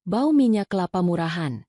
bau minyak kelapa murahan.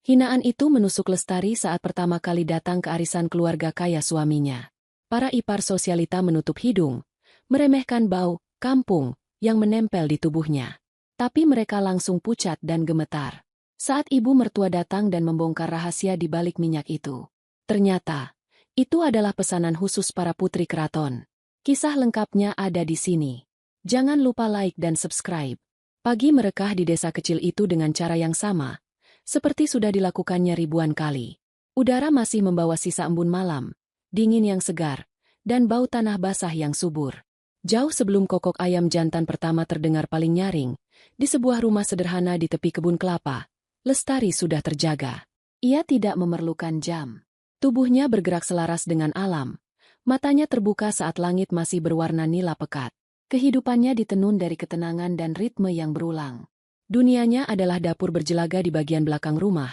Hinaan itu menusuk Lestari saat pertama kali datang ke arisan keluarga kaya suaminya. Para ipar sosialita menutup hidung, meremehkan bau kampung yang menempel di tubuhnya. Tapi mereka langsung pucat dan gemetar saat ibu mertua datang dan membongkar rahasia di balik minyak itu. Ternyata, itu adalah pesanan khusus para putri keraton. Kisah lengkapnya ada di sini. Jangan lupa like dan subscribe. Pagi merekah di desa kecil itu dengan cara yang sama, seperti sudah dilakukannya ribuan kali. Udara masih membawa sisa embun malam, dingin yang segar, dan bau tanah basah yang subur. Jauh sebelum kokok ayam jantan pertama terdengar paling nyaring, di sebuah rumah sederhana di tepi kebun kelapa, Lestari sudah terjaga. Ia tidak memerlukan jam. Tubuhnya bergerak selaras dengan alam. Matanya terbuka saat langit masih berwarna nila pekat. Kehidupannya ditenun dari ketenangan dan ritme yang berulang. Dunianya adalah dapur berjelaga di bagian belakang rumah,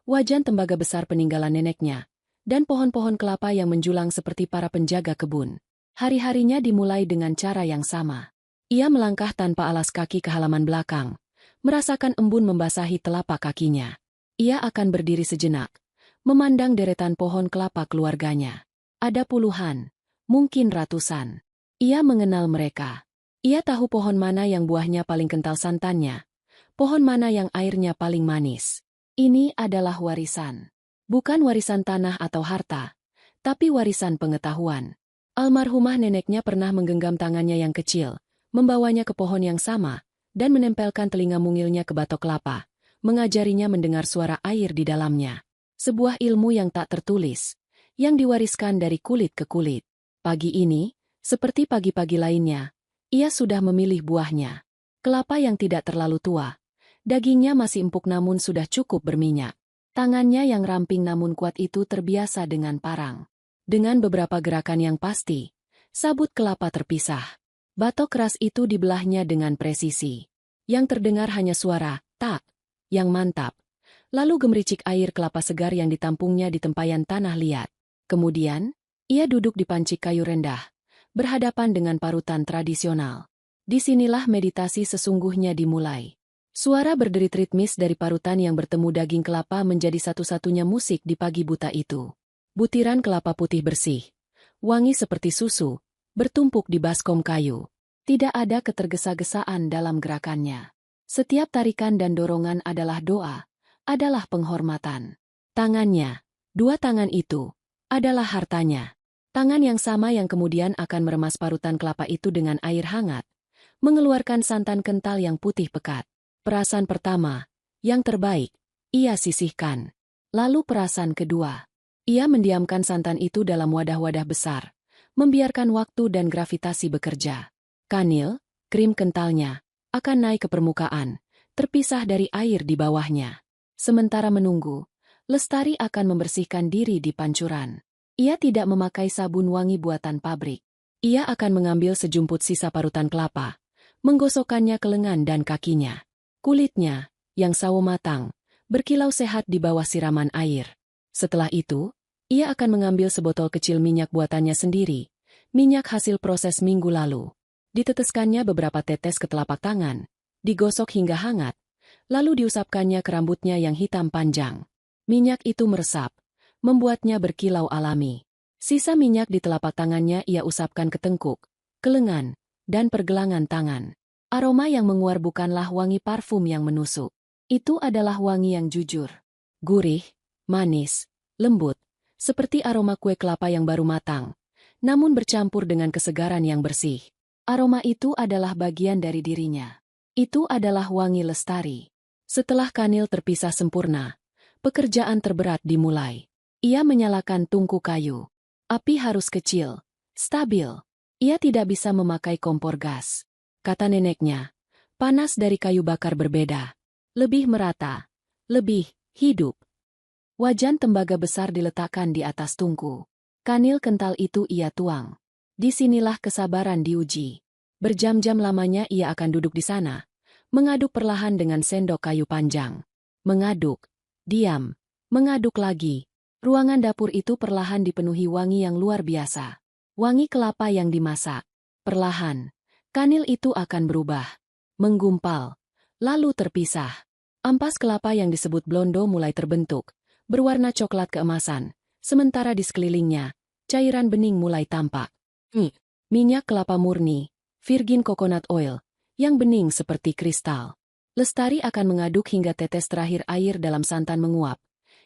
wajan tembaga besar peninggalan neneknya, dan pohon-pohon kelapa yang menjulang seperti para penjaga kebun. Hari-harinya dimulai dengan cara yang sama. Ia melangkah tanpa alas kaki ke halaman belakang, merasakan embun membasahi telapak kakinya. Ia akan berdiri sejenak, memandang deretan pohon kelapa keluarganya. Ada puluhan, mungkin ratusan. Ia mengenal mereka. Ia tahu pohon mana yang buahnya paling kental santannya, pohon mana yang airnya paling manis. Ini adalah warisan. Bukan warisan tanah atau harta, tapi warisan pengetahuan. Almarhumah neneknya pernah menggenggam tangannya yang kecil, membawanya ke pohon yang sama, dan menempelkan telinga mungilnya ke batok kelapa, mengajarinya mendengar suara air di dalamnya. Sebuah ilmu yang tak tertulis, yang diwariskan dari kulit ke kulit. Pagi ini, seperti pagi-pagi lainnya, ia sudah memilih buahnya. Kelapa yang tidak terlalu tua. Dagingnya masih empuk namun sudah cukup berminyak. Tangannya yang ramping namun kuat itu terbiasa dengan parang. Dengan beberapa gerakan yang pasti, sabut kelapa terpisah. Batok keras itu dibelahnya dengan presisi. Yang terdengar hanya suara, tak, yang mantap. Lalu gemericik air kelapa segar yang ditampungnya di tempayan tanah liat. Kemudian, ia duduk di pancik kayu rendah, berhadapan dengan parutan tradisional. Disinilah meditasi sesungguhnya dimulai. Suara berderit ritmis dari parutan yang bertemu daging kelapa menjadi satu-satunya musik di pagi buta itu. Butiran kelapa putih bersih, wangi seperti susu, bertumpuk di baskom kayu. Tidak ada ketergesa-gesaan dalam gerakannya. Setiap tarikan dan dorongan adalah doa, adalah penghormatan. Tangannya, dua tangan itu, adalah hartanya. Tangan yang sama yang kemudian akan meremas parutan kelapa itu dengan air hangat, mengeluarkan santan kental yang putih pekat. Perasan pertama, yang terbaik, ia sisihkan. Lalu perasan kedua. Ia mendiamkan santan itu dalam wadah-wadah besar, membiarkan waktu dan gravitasi bekerja. Kanil, krim kentalnya, akan naik ke permukaan, terpisah dari air di bawahnya. Sementara menunggu, Lestari akan membersihkan diri di pancuran. Ia tidak memakai sabun wangi buatan pabrik. Ia akan mengambil sejumput sisa parutan kelapa, menggosokkannya ke lengan dan kakinya. Kulitnya, yang sawo matang, berkilau sehat di bawah siraman air. Setelah itu, ia akan mengambil sebotol kecil minyak buatannya sendiri, minyak hasil proses minggu lalu. Diteteskannya beberapa tetes ke telapak tangan, digosok hingga hangat, lalu diusapkannya ke rambutnya yang hitam panjang. Minyak itu meresap, membuatnya berkilau alami. Sisa minyak di telapak tangannya ia usapkan ke tengkuk, ke lengan, dan pergelangan tangan. Aroma yang menguar bukanlah wangi parfum yang menusuk. Itu adalah wangi yang jujur. Gurih, manis, lembut, seperti aroma kue kelapa yang baru matang, namun bercampur dengan kesegaran yang bersih. Aroma itu adalah bagian dari dirinya. Itu adalah wangi Lestari. Setelah kanil terpisah sempurna, pekerjaan terberat dimulai. Ia menyalakan tungku kayu. Api harus kecil, stabil. Ia tidak bisa memakai kompor gas. Kata neneknya, panas dari kayu bakar berbeda. Lebih merata, lebih hidup. Wajan tembaga besar diletakkan di atas tungku. Kanil kental itu ia tuang. Disinilah kesabaran diuji. Berjam-jam lamanya ia akan duduk di sana, mengaduk perlahan dengan sendok kayu panjang. Mengaduk, diam, mengaduk lagi. Ruangan dapur itu perlahan dipenuhi wangi yang luar biasa. Wangi kelapa yang dimasak. Perlahan, kanil itu akan berubah. Menggumpal, lalu terpisah. Ampas kelapa yang disebut blondo mulai terbentuk, berwarna coklat keemasan, sementara di sekelilingnya, cairan bening mulai tampak. Minyak kelapa murni, virgin coconut oil, yang bening seperti kristal. Lestari akan mengaduk hingga tetes terakhir air dalam santan menguap,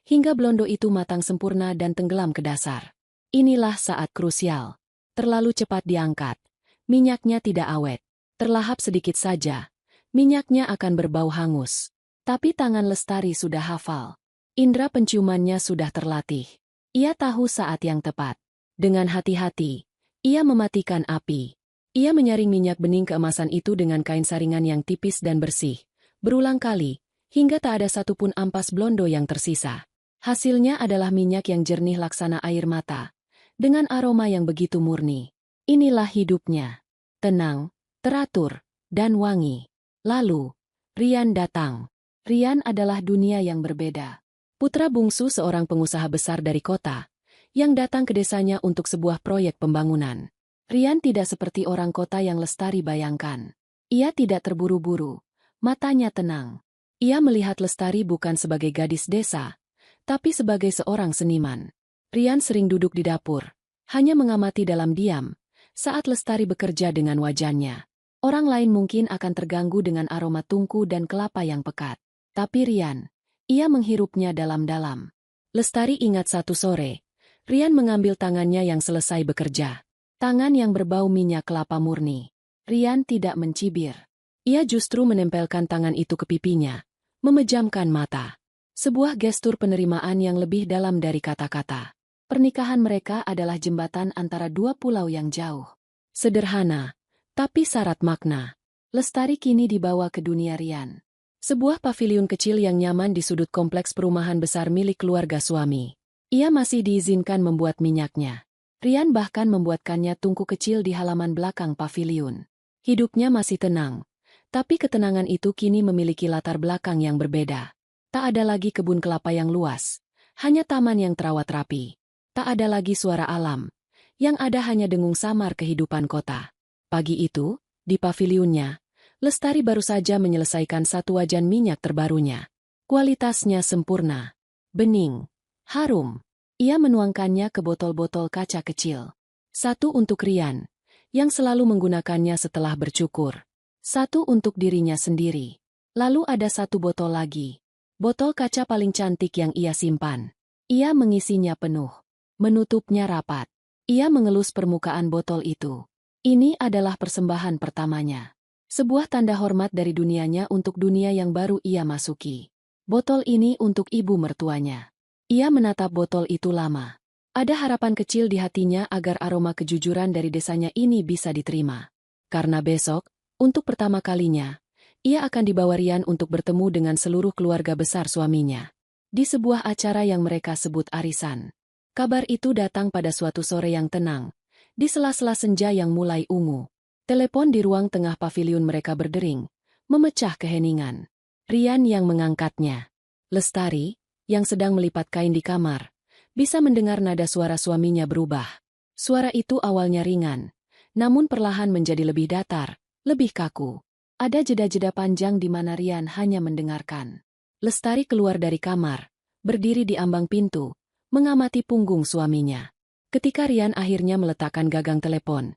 hingga blondo itu matang sempurna dan tenggelam ke dasar. Inilah saat krusial. Terlalu cepat diangkat. Minyaknya tidak awet. Terlahap sedikit saja. Minyaknya akan berbau hangus. Tapi tangan Lestari sudah hafal. Indra penciumannya sudah terlatih. Ia tahu saat yang tepat. Dengan hati-hati, ia mematikan api. Ia menyaring minyak bening keemasan itu dengan kain saringan yang tipis dan bersih. Berulang kali, hingga tak ada satupun ampas blondo yang tersisa. Hasilnya adalah minyak yang jernih laksana air mata. Dengan aroma yang begitu murni. Inilah hidupnya. Tenang, teratur, dan wangi. Lalu, Rian datang. Rian adalah dunia yang berbeda. Putra bungsu seorang pengusaha besar dari kota, yang datang ke desanya untuk sebuah proyek pembangunan. Rian tidak seperti orang kota yang Lestari bayangkan. Ia tidak terburu-buru, matanya tenang. Ia melihat Lestari bukan sebagai gadis desa, tapi sebagai seorang seniman. Rian sering duduk di dapur, hanya mengamati dalam diam, saat Lestari bekerja dengan wajannya. Orang lain mungkin akan terganggu dengan aroma tungku dan kelapa yang pekat. Tapi Rian, ia menghirupnya dalam-dalam. Lestari ingat satu sore, Rian mengambil tangannya yang selesai bekerja. Tangan yang berbau minyak kelapa murni. Rian tidak mencibir. Ia justru menempelkan tangan itu ke pipinya, memejamkan mata. Sebuah gestur penerimaan yang lebih dalam dari kata-kata. Pernikahan mereka adalah jembatan antara dua pulau yang jauh. Sederhana, tapi syarat makna. Lestari kini dibawa ke dunia Rian. Sebuah paviliun kecil yang nyaman di sudut kompleks perumahan besar milik keluarga suami. Ia masih diizinkan membuat minyaknya. Rian bahkan membuatkannya tungku kecil di halaman belakang paviliun. Hidupnya masih tenang, tapi ketenangan itu kini memiliki latar belakang yang berbeda. Tak ada lagi kebun kelapa yang luas, hanya taman yang terawat rapi. Tak ada lagi suara alam, yang ada hanya dengung samar kehidupan kota. Pagi itu, di paviliunnya, Lestari baru saja menyelesaikan satu wajan minyak terbarunya. Kualitasnya sempurna, bening, harum. Ia menuangkannya ke botol-botol kaca kecil. Satu untuk Rian, yang selalu menggunakannya setelah bercukur. Satu untuk dirinya sendiri. Lalu ada satu botol lagi. Botol kaca paling cantik yang ia simpan. Ia mengisinya penuh. Menutupnya rapat. Ia mengelus permukaan botol itu. Ini adalah persembahan pertamanya. Sebuah tanda hormat dari dunianya untuk dunia yang baru ia masuki. Botol ini untuk ibu mertuanya. Ia menatap botol itu lama. Ada harapan kecil di hatinya agar aroma kejujuran dari desanya ini bisa diterima. Karena besok, untuk pertama kalinya, ia akan dibawa Rian untuk bertemu dengan seluruh keluarga besar suaminya. Di sebuah acara yang mereka sebut arisan. Kabar itu datang pada suatu sore yang tenang, di sela-sela senja yang mulai ungu. Telepon di ruang tengah paviliun mereka berdering, memecah keheningan. Rian yang mengangkatnya. Lestari, yang sedang melipat kain di kamar, bisa mendengar nada suara suaminya berubah. Suara itu awalnya ringan, namun perlahan menjadi lebih datar, lebih kaku. Ada jeda-jeda panjang di mana Rian hanya mendengarkan. Lestari keluar dari kamar, berdiri di ambang pintu, mengamati punggung suaminya. Ketika Rian akhirnya meletakkan gagang telepon,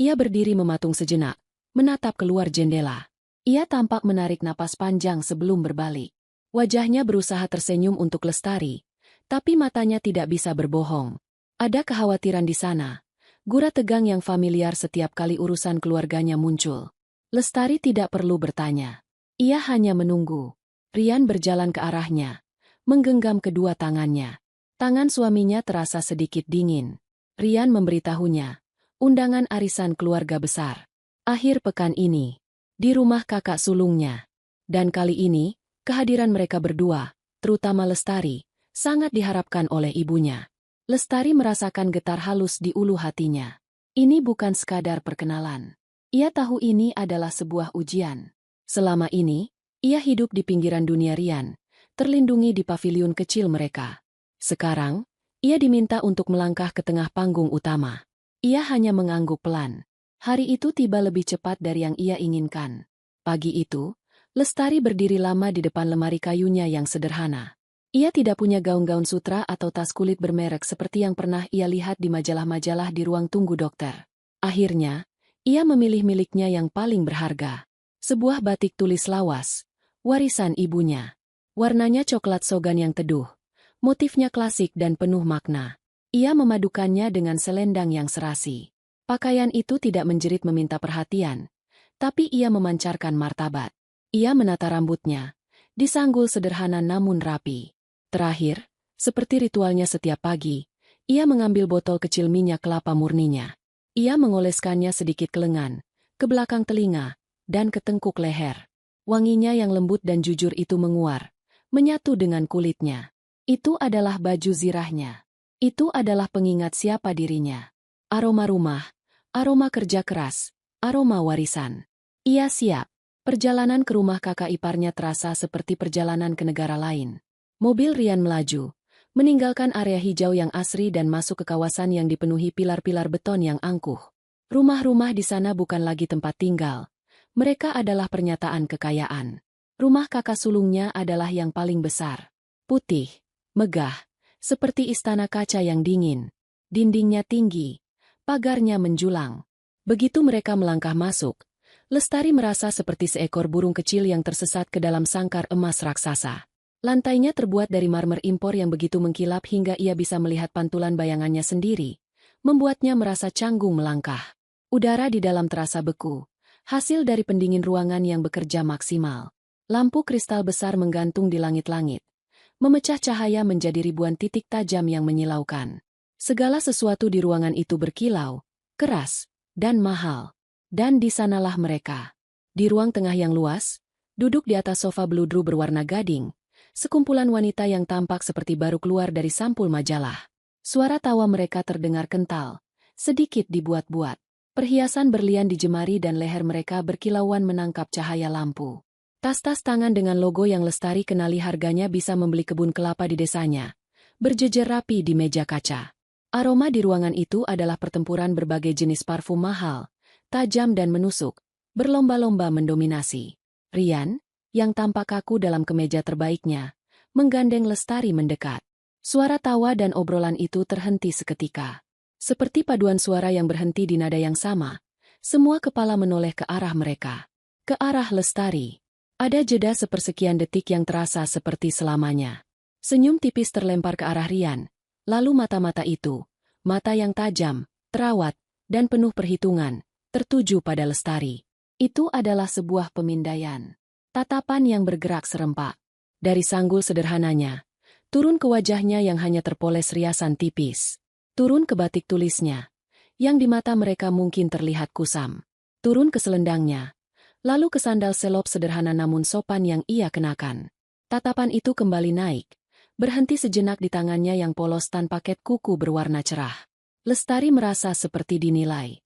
ia berdiri mematung sejenak, menatap keluar jendela. Ia tampak menarik napas panjang sebelum berbalik. Wajahnya berusaha tersenyum untuk Lestari, tapi matanya tidak bisa berbohong. Ada kekhawatiran di sana, gura tegang yang familiar setiap kali urusan keluarganya muncul. Lestari tidak perlu bertanya. Ia hanya menunggu. Rian berjalan ke arahnya, menggenggam kedua tangannya. Tangan suaminya terasa sedikit dingin. Rian memberitahunya. Undangan arisan keluarga besar. Akhir pekan ini, di rumah kakak sulungnya. Dan kali ini, kehadiran mereka berdua, terutama Lestari, sangat diharapkan oleh ibunya. Lestari merasakan getar halus di ulu hatinya. Ini bukan sekadar perkenalan. Ia tahu ini adalah sebuah ujian. Selama ini, ia hidup di pinggiran dunia Rian, terlindungi di paviliun kecil mereka. Sekarang, ia diminta untuk melangkah ke tengah panggung utama. Ia hanya mengangguk pelan. Hari itu tiba lebih cepat dari yang ia inginkan. Pagi itu, Lestari berdiri lama di depan lemari kayunya yang sederhana. Ia tidak punya gaun-gaun sutra atau tas kulit bermerek seperti yang pernah ia lihat di majalah-majalah di ruang tunggu dokter. Akhirnya, ia memilih miliknya yang paling berharga. Sebuah batik tulis lawas, warisan ibunya. Warnanya coklat sogan yang teduh. Motifnya klasik dan penuh makna. Ia memadukannya dengan selendang yang serasi. Pakaian itu tidak menjerit meminta perhatian, tapi ia memancarkan martabat. Ia menata rambutnya, disanggul sederhana namun rapi. Terakhir, seperti ritualnya setiap pagi, ia mengambil botol kecil minyak kelapa murninya. Ia mengoleskannya sedikit ke lengan, ke belakang telinga, dan ke tengkuk leher. Wanginya yang lembut dan jujur itu menguar, menyatu dengan kulitnya. Itu adalah baju zirahnya. Itu adalah pengingat siapa dirinya. Aroma rumah, aroma kerja keras, aroma warisan. Ia siap. Perjalanan ke rumah kakak iparnya terasa seperti perjalanan ke negara lain. Mobil Rian melaju, meninggalkan area hijau yang asri dan masuk ke kawasan yang dipenuhi pilar-pilar beton yang angkuh. Rumah-rumah di sana bukan lagi tempat tinggal. Mereka adalah pernyataan kekayaan. Rumah kakak sulungnya adalah yang paling besar. Putih, megah, seperti istana kaca yang dingin. Dindingnya tinggi, pagarnya menjulang. Begitu mereka melangkah masuk, Lestari merasa seperti seekor burung kecil yang tersesat ke dalam sangkar emas raksasa. Lantainya terbuat dari marmer impor yang begitu mengkilap hingga ia bisa melihat pantulan bayangannya sendiri, membuatnya merasa canggung melangkah. Udara di dalam terasa beku, hasil dari pendingin ruangan yang bekerja maksimal. Lampu kristal besar menggantung di langit-langit, memecah cahaya menjadi ribuan titik tajam yang menyilaukan. Segala sesuatu di ruangan itu berkilau, keras, dan mahal. Dan di sanalah mereka. Di ruang tengah yang luas, duduk di atas sofa beludru berwarna gading, sekumpulan wanita yang tampak seperti baru keluar dari sampul majalah. Suara tawa mereka terdengar kental, sedikit dibuat-buat. Perhiasan berlian di jemari dan leher mereka berkilauan menangkap cahaya lampu. Tas-tas tangan dengan logo yang Lestari kenali harganya bisa membeli kebun kelapa di desanya, berjejer rapi di meja kaca. Aroma di ruangan itu adalah pertempuran berbagai jenis parfum mahal, tajam dan menusuk, berlomba-lomba mendominasi. Rian, yang tampak kaku dalam kemeja terbaiknya, menggandeng Lestari mendekat. Suara tawa dan obrolan itu terhenti seketika. Seperti paduan suara yang berhenti di nada yang sama, semua kepala menoleh ke arah mereka. Ke arah Lestari. Ada jeda sepersekian detik yang terasa seperti selamanya. Senyum tipis terlempar ke arah Rian, lalu mata-mata itu, mata yang tajam, terawat, dan penuh perhitungan, tertuju pada Lestari. Itu adalah sebuah pemindaian. Tatapan yang bergerak serempak. Dari sanggul sederhananya, turun ke wajahnya yang hanya terpoles riasan tipis. Turun ke batik tulisnya, yang di mata mereka mungkin terlihat kusam. Turun ke selendangnya, lalu ke sandal selop sederhana namun sopan yang ia kenakan. Tatapan itu kembali naik, berhenti sejenak di tangannya yang polos tanpa ket kuku berwarna cerah. Lestari merasa seperti dinilai.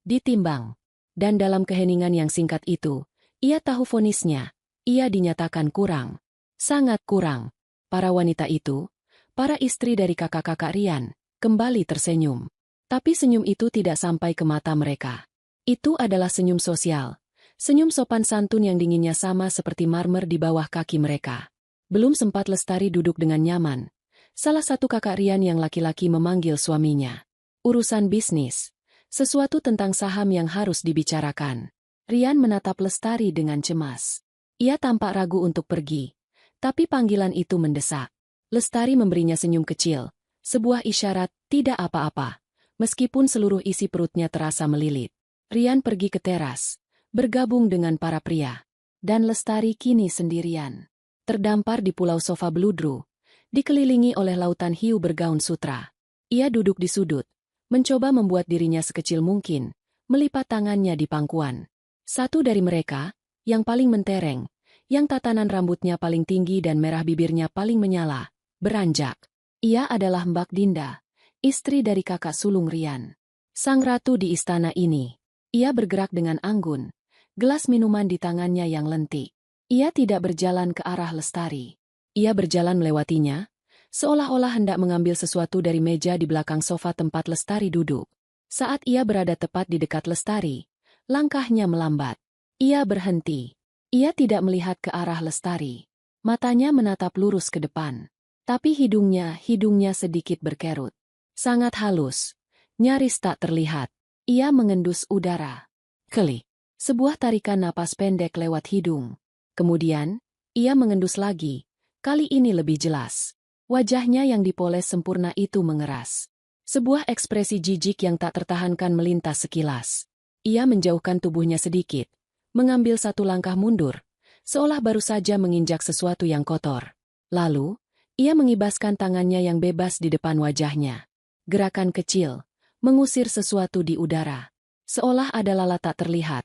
Ditimbang. Dan dalam keheningan yang singkat itu, ia tahu vonisnya, ia dinyatakan kurang. Sangat kurang. Para wanita itu, para istri dari kakak-kakak Rian, kembali tersenyum. Tapi senyum itu tidak sampai ke mata mereka. Itu adalah senyum sosial. Senyum sopan santun yang dinginnya sama seperti marmer di bawah kaki mereka. Belum sempat Lestari duduk dengan nyaman. Salah satu kakak Rian yang laki-laki memanggil suaminya. Urusan bisnis. Sesuatu tentang saham yang harus dibicarakan. Rian menatap Lestari dengan cemas. Ia tampak ragu untuk pergi. Tapi panggilan itu mendesak. Lestari memberinya senyum kecil. Sebuah isyarat, tidak apa-apa. Meskipun seluruh isi perutnya terasa melilit. Rian pergi ke teras. Bergabung dengan para pria. Dan Lestari kini sendirian. Terdampar di pulau sofa beludru. Dikelilingi oleh lautan hiu bergaun sutra. Ia duduk di sudut. Mencoba membuat dirinya sekecil mungkin, melipat tangannya di pangkuan. Satu dari mereka, yang paling mentereng, yang tatanan rambutnya paling tinggi dan merah bibirnya paling menyala, beranjak. Ia adalah Mbak Dinda, istri dari kakak sulung Rian. Sang ratu di istana ini. Ia bergerak dengan anggun, gelas minuman di tangannya yang lentik. Ia tidak berjalan ke arah Lestari. Ia berjalan melewatinya, seolah-olah hendak mengambil sesuatu dari meja di belakang sofa tempat Lestari duduk. Saat ia berada tepat di dekat Lestari, langkahnya melambat. Ia berhenti. Ia tidak melihat ke arah Lestari. Matanya menatap lurus ke depan. Tapi hidungnya sedikit berkerut. Sangat halus. Nyaris tak terlihat. Ia mengendus udara. Keli. Sebuah tarikan napas pendek lewat hidung. Kemudian, ia mengendus lagi. Kali ini lebih jelas. Wajahnya yang dipoles sempurna itu mengeras. Sebuah ekspresi jijik yang tak tertahankan melintas sekilas. Ia menjauhkan tubuhnya sedikit. Mengambil satu langkah mundur. Seolah baru saja menginjak sesuatu yang kotor. Lalu, ia mengibaskan tangannya yang bebas di depan wajahnya. Gerakan kecil. Mengusir sesuatu di udara. Seolah ada lalat tak terlihat.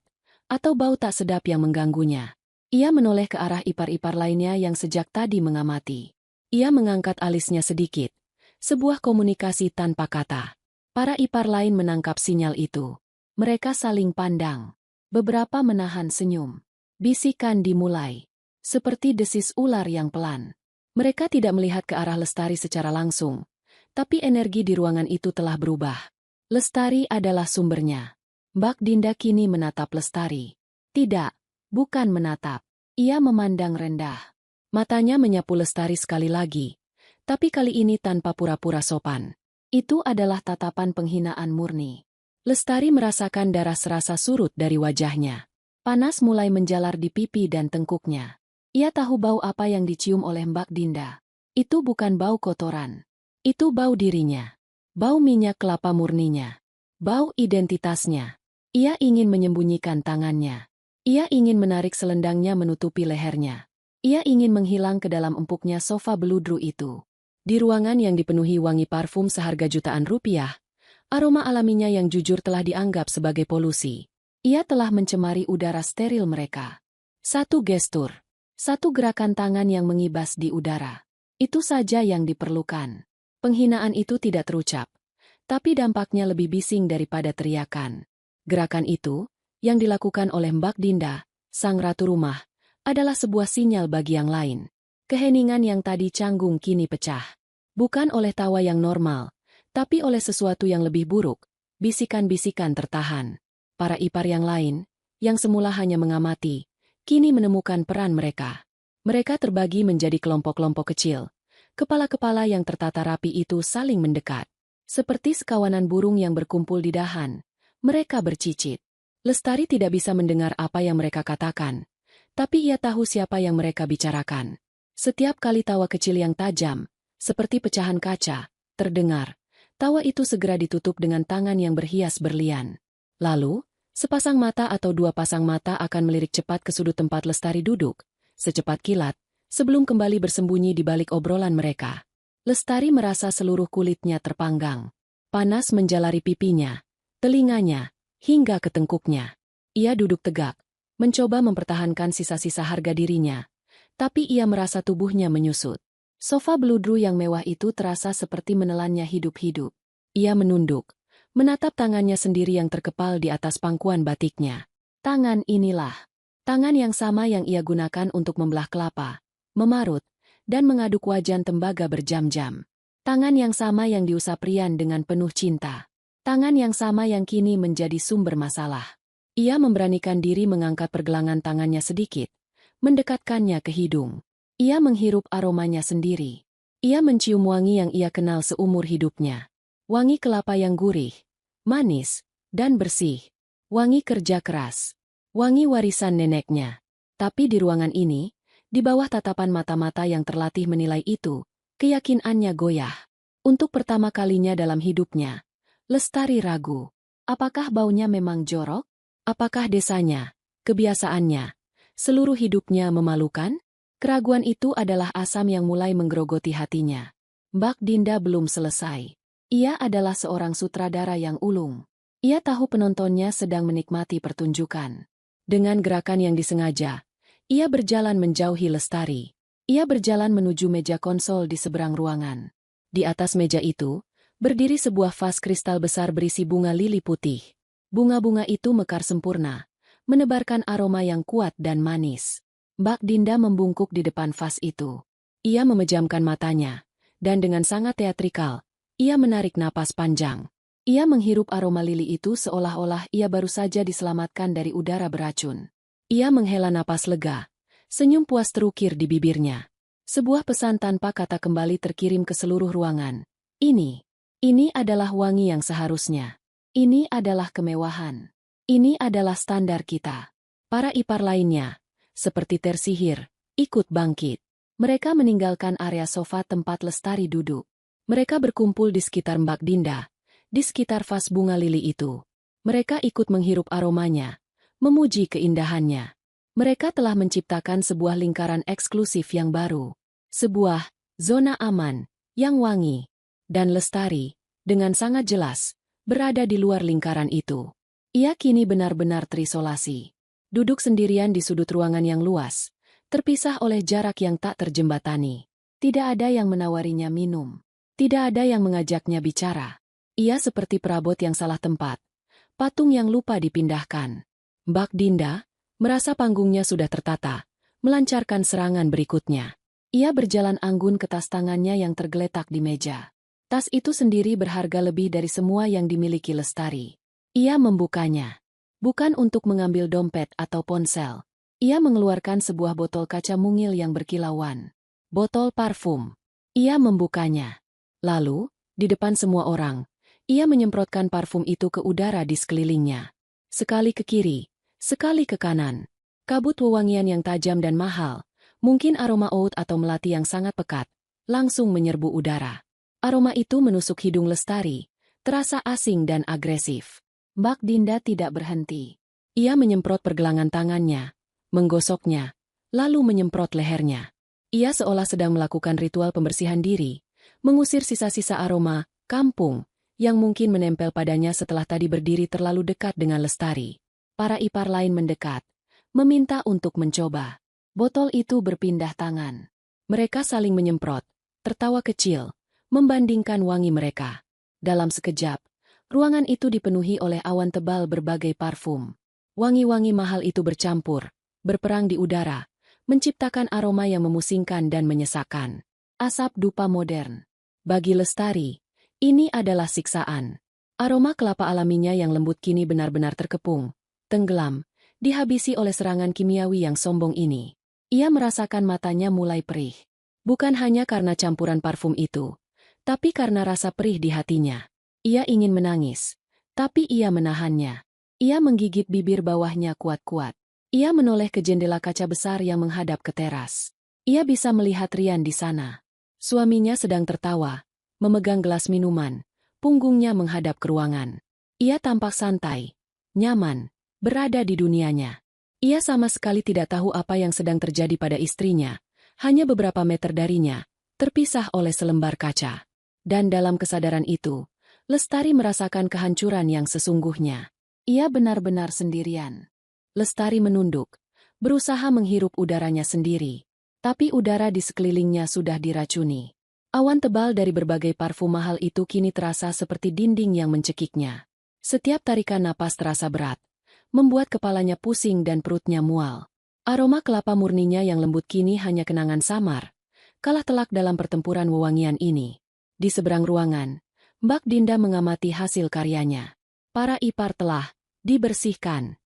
Atau bau tak sedap yang mengganggunya. Ia menoleh ke arah ipar-ipar lainnya yang sejak tadi mengamati. Ia mengangkat alisnya sedikit. Sebuah komunikasi tanpa kata. Para ipar lain menangkap sinyal itu. Mereka saling pandang. Beberapa menahan senyum. Bisikan dimulai. Seperti desis ular yang pelan. Mereka tidak melihat ke arah Lestari secara langsung. Tapi energi di ruangan itu telah berubah. Lestari adalah sumbernya. Mbak Dinda kini menatap Lestari. Tidak, bukan menatap. Ia memandang rendah. Matanya menyapu Lestari sekali lagi. Tapi kali ini tanpa pura-pura sopan. Itu adalah tatapan penghinaan murni. Lestari merasakan darah serasa surut dari wajahnya. Panas mulai menjalar di pipi dan tengkuknya. Ia tahu bau apa yang dicium oleh Mbak Dinda. Itu bukan bau kotoran. Itu bau dirinya. Bau minyak kelapa murninya. Bau identitasnya. Ia ingin menyembunyikan tangannya. Ia ingin menarik selendangnya menutupi lehernya. Ia ingin menghilang ke dalam empuknya sofa beludru itu. Di ruangan yang dipenuhi wangi parfum seharga jutaan rupiah, aroma alaminya yang jujur telah dianggap sebagai polusi. Ia telah mencemari udara steril mereka. Satu gestur. Satu gerakan tangan yang mengibas di udara. Itu saja yang diperlukan. Penghinaan itu tidak terucap. Tapi dampaknya lebih bising daripada teriakan. Gerakan itu, yang dilakukan oleh Mbak Dinda, sang ratu rumah, adalah sebuah sinyal bagi yang lain. Keheningan yang tadi canggung kini pecah. Bukan oleh tawa yang normal, tapi oleh sesuatu yang lebih buruk, bisikan-bisikan tertahan. Para ipar yang lain, yang semula hanya mengamati, kini menemukan peran mereka. Mereka terbagi menjadi kelompok-kelompok kecil. Kepala-kepala yang tertata rapi itu saling mendekat. Seperti sekawanan burung yang berkumpul di dahan, mereka bercicit. Lestari tidak bisa mendengar apa yang mereka katakan, tapi ia tahu siapa yang mereka bicarakan. Setiap kali tawa kecil yang tajam, seperti pecahan kaca, terdengar, tawa itu segera ditutup dengan tangan yang berhias berlian. Lalu, sepasang mata atau dua pasang mata akan melirik cepat ke sudut tempat Lestari duduk, secepat kilat, sebelum kembali bersembunyi di balik obrolan mereka. Lestari merasa seluruh kulitnya terpanggang. Panas menjalari pipinya, telinganya, hingga ke tengkuknya. Ia duduk tegak, mencoba mempertahankan sisa-sisa harga dirinya, tapi ia merasa tubuhnya menyusut. Sofa beludru yang mewah itu terasa seperti menelannya hidup-hidup. Ia menunduk, menatap tangannya sendiri yang terkepal di atas pangkuan batiknya. Tangan inilah. Tangan yang sama yang ia gunakan untuk membelah kelapa, memarut, dan mengaduk wajan tembaga berjam-jam. Tangan yang sama yang diusap Rian dengan penuh cinta. Tangan yang sama yang kini menjadi sumber masalah. Ia memberanikan diri mengangkat pergelangan tangannya sedikit, mendekatkannya ke hidung. Ia menghirup aromanya sendiri. Ia mencium wangi yang ia kenal seumur hidupnya. Wangi kelapa yang gurih, manis, dan bersih. Wangi kerja keras. Wangi warisan neneknya. Tapi di ruangan ini, di bawah tatapan mata-mata yang terlatih menilai itu, keyakinannya goyah. Untuk pertama kalinya dalam hidupnya, Lestari ragu. Apakah baunya memang jorok? Apakah desanya, kebiasaannya, seluruh hidupnya memalukan? Keraguan itu adalah asam yang mulai menggerogoti hatinya. Mbak Dinda belum selesai. Ia adalah seorang sutradara yang ulung. Ia tahu penontonnya sedang menikmati pertunjukan. Dengan gerakan yang disengaja, ia berjalan menjauhi Lestari. Ia berjalan menuju meja konsol di seberang ruangan. Di atas meja itu, berdiri sebuah vas kristal besar berisi bunga lili putih. Bunga-bunga itu mekar sempurna, menebarkan aroma yang kuat dan manis. Mbak Dinda membungkuk di depan vas itu. Ia memejamkan matanya, dan dengan sangat teatrikal, ia menarik napas panjang. Ia menghirup aroma lili itu seolah-olah ia baru saja diselamatkan dari udara beracun. Ia menghela napas lega. Senyum puas terukir di bibirnya. Sebuah pesan tanpa kata kembali terkirim ke seluruh ruangan. Ini adalah wangi yang seharusnya. Ini adalah kemewahan. Ini adalah standar kita. Para ipar lainnya, seperti tersihir, ikut bangkit. Mereka meninggalkan area sofa tempat Lestari duduk. Mereka berkumpul di sekitar Mbak Dinda, di sekitar vas bunga lili itu. Mereka ikut menghirup aromanya, memuji keindahannya. Mereka telah menciptakan sebuah lingkaran eksklusif yang baru. Sebuah zona aman, yang wangi. Dan Lestari, dengan sangat jelas, berada di luar lingkaran itu. Ia kini benar-benar terisolasi. Duduk sendirian di sudut ruangan yang luas, terpisah oleh jarak yang tak terjembatani. Tidak ada yang menawarinya minum. Tidak ada yang mengajaknya bicara. Ia seperti perabot yang salah tempat. Patung yang lupa dipindahkan. Mbak Dinda merasa panggungnya sudah tertata, melancarkan serangan berikutnya. Ia berjalan anggun ke tas tangannya yang tergeletak di meja. Tas itu sendiri berharga lebih dari semua yang dimiliki Lestari. Ia membukanya. Bukan untuk mengambil dompet atau ponsel. Ia mengeluarkan sebuah botol kaca mungil yang berkilauan. Botol parfum. Ia membukanya. Lalu, di depan semua orang, ia menyemprotkan parfum itu ke udara di sekelilingnya. Sekali ke kiri, sekali ke kanan. Kabut wewangian yang tajam dan mahal, mungkin aroma oud atau melati yang sangat pekat, langsung menyerbu udara. Aroma itu menusuk hidung Lestari, terasa asing dan agresif. Mbak Dinda tidak berhenti. Ia menyemprot pergelangan tangannya, menggosoknya, lalu menyemprot lehernya. Ia seolah sedang melakukan ritual pembersihan diri, mengusir sisa-sisa aroma kampung yang mungkin menempel padanya setelah tadi berdiri terlalu dekat dengan Lestari. Para ipar lain mendekat, meminta untuk mencoba. Botol itu berpindah tangan. Mereka saling menyemprot, tertawa kecil, membandingkan wangi mereka. Dalam sekejap, ruangan itu dipenuhi oleh awan tebal berbagai parfum. Wangi-wangi mahal itu bercampur, berperang di udara, menciptakan aroma yang memusingkan dan menyesakkan. Asap dupa modern. Bagi Lestari, ini adalah siksaan. Aroma kelapa alaminya yang lembut kini benar-benar terkepung, tenggelam, dihabisi oleh serangan kimiawi yang sombong ini. Ia merasakan matanya mulai perih. Bukan hanya karena campuran parfum itu, tapi karena rasa perih di hatinya. Ia ingin menangis, tapi ia menahannya. Ia menggigit bibir bawahnya kuat-kuat. Ia menoleh ke jendela kaca besar yang menghadap ke teras. Ia bisa melihat Rian di sana. Suaminya sedang tertawa, memegang gelas minuman, punggungnya menghadap ke ruangan. Ia tampak santai, nyaman, berada di dunianya. Ia sama sekali tidak tahu apa yang sedang terjadi pada istrinya, hanya beberapa meter darinya, terpisah oleh selembar kaca. Dan dalam kesadaran itu, Lestari merasakan kehancuran yang sesungguhnya. Ia benar-benar sendirian. Lestari menunduk, berusaha menghirup udaranya sendiri. Tapi udara di sekelilingnya sudah diracuni. Awan tebal dari berbagai parfum mahal itu kini terasa seperti dinding yang mencekiknya. Setiap tarikan napas terasa berat, membuat kepalanya pusing dan perutnya mual. Aroma kelapa murninya yang lembut kini hanya kenangan samar, kalah telak dalam pertempuran wewangian ini. Di seberang ruangan, Mbak Dinda mengamati hasil karyanya. Para ipar telah dibersihkan.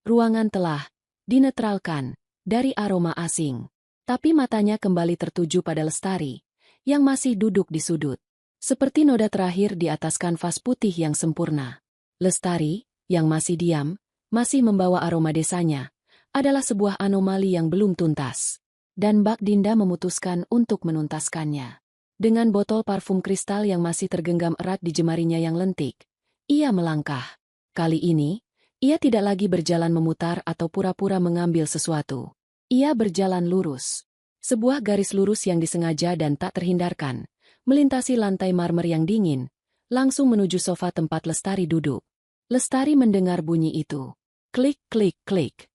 Ruangan telah dinetralkan dari aroma asing. Tapi matanya kembali tertuju pada Lestari, yang masih duduk di sudut. Seperti noda terakhir di atas kanvas putih yang sempurna. Lestari, yang masih diam, masih membawa aroma desanya, adalah sebuah anomali yang belum tuntas. Dan Mbak Dinda memutuskan untuk menuntaskannya. Dengan botol parfum kristal yang masih tergenggam erat di jemarinya yang lentik, ia melangkah. Kali ini, ia tidak lagi berjalan memutar atau pura-pura mengambil sesuatu. Ia berjalan lurus. Sebuah garis lurus yang disengaja dan tak terhindarkan, melintasi lantai marmer yang dingin, langsung menuju sofa tempat Lestari duduk. Lestari mendengar bunyi itu. Klik, klik, klik.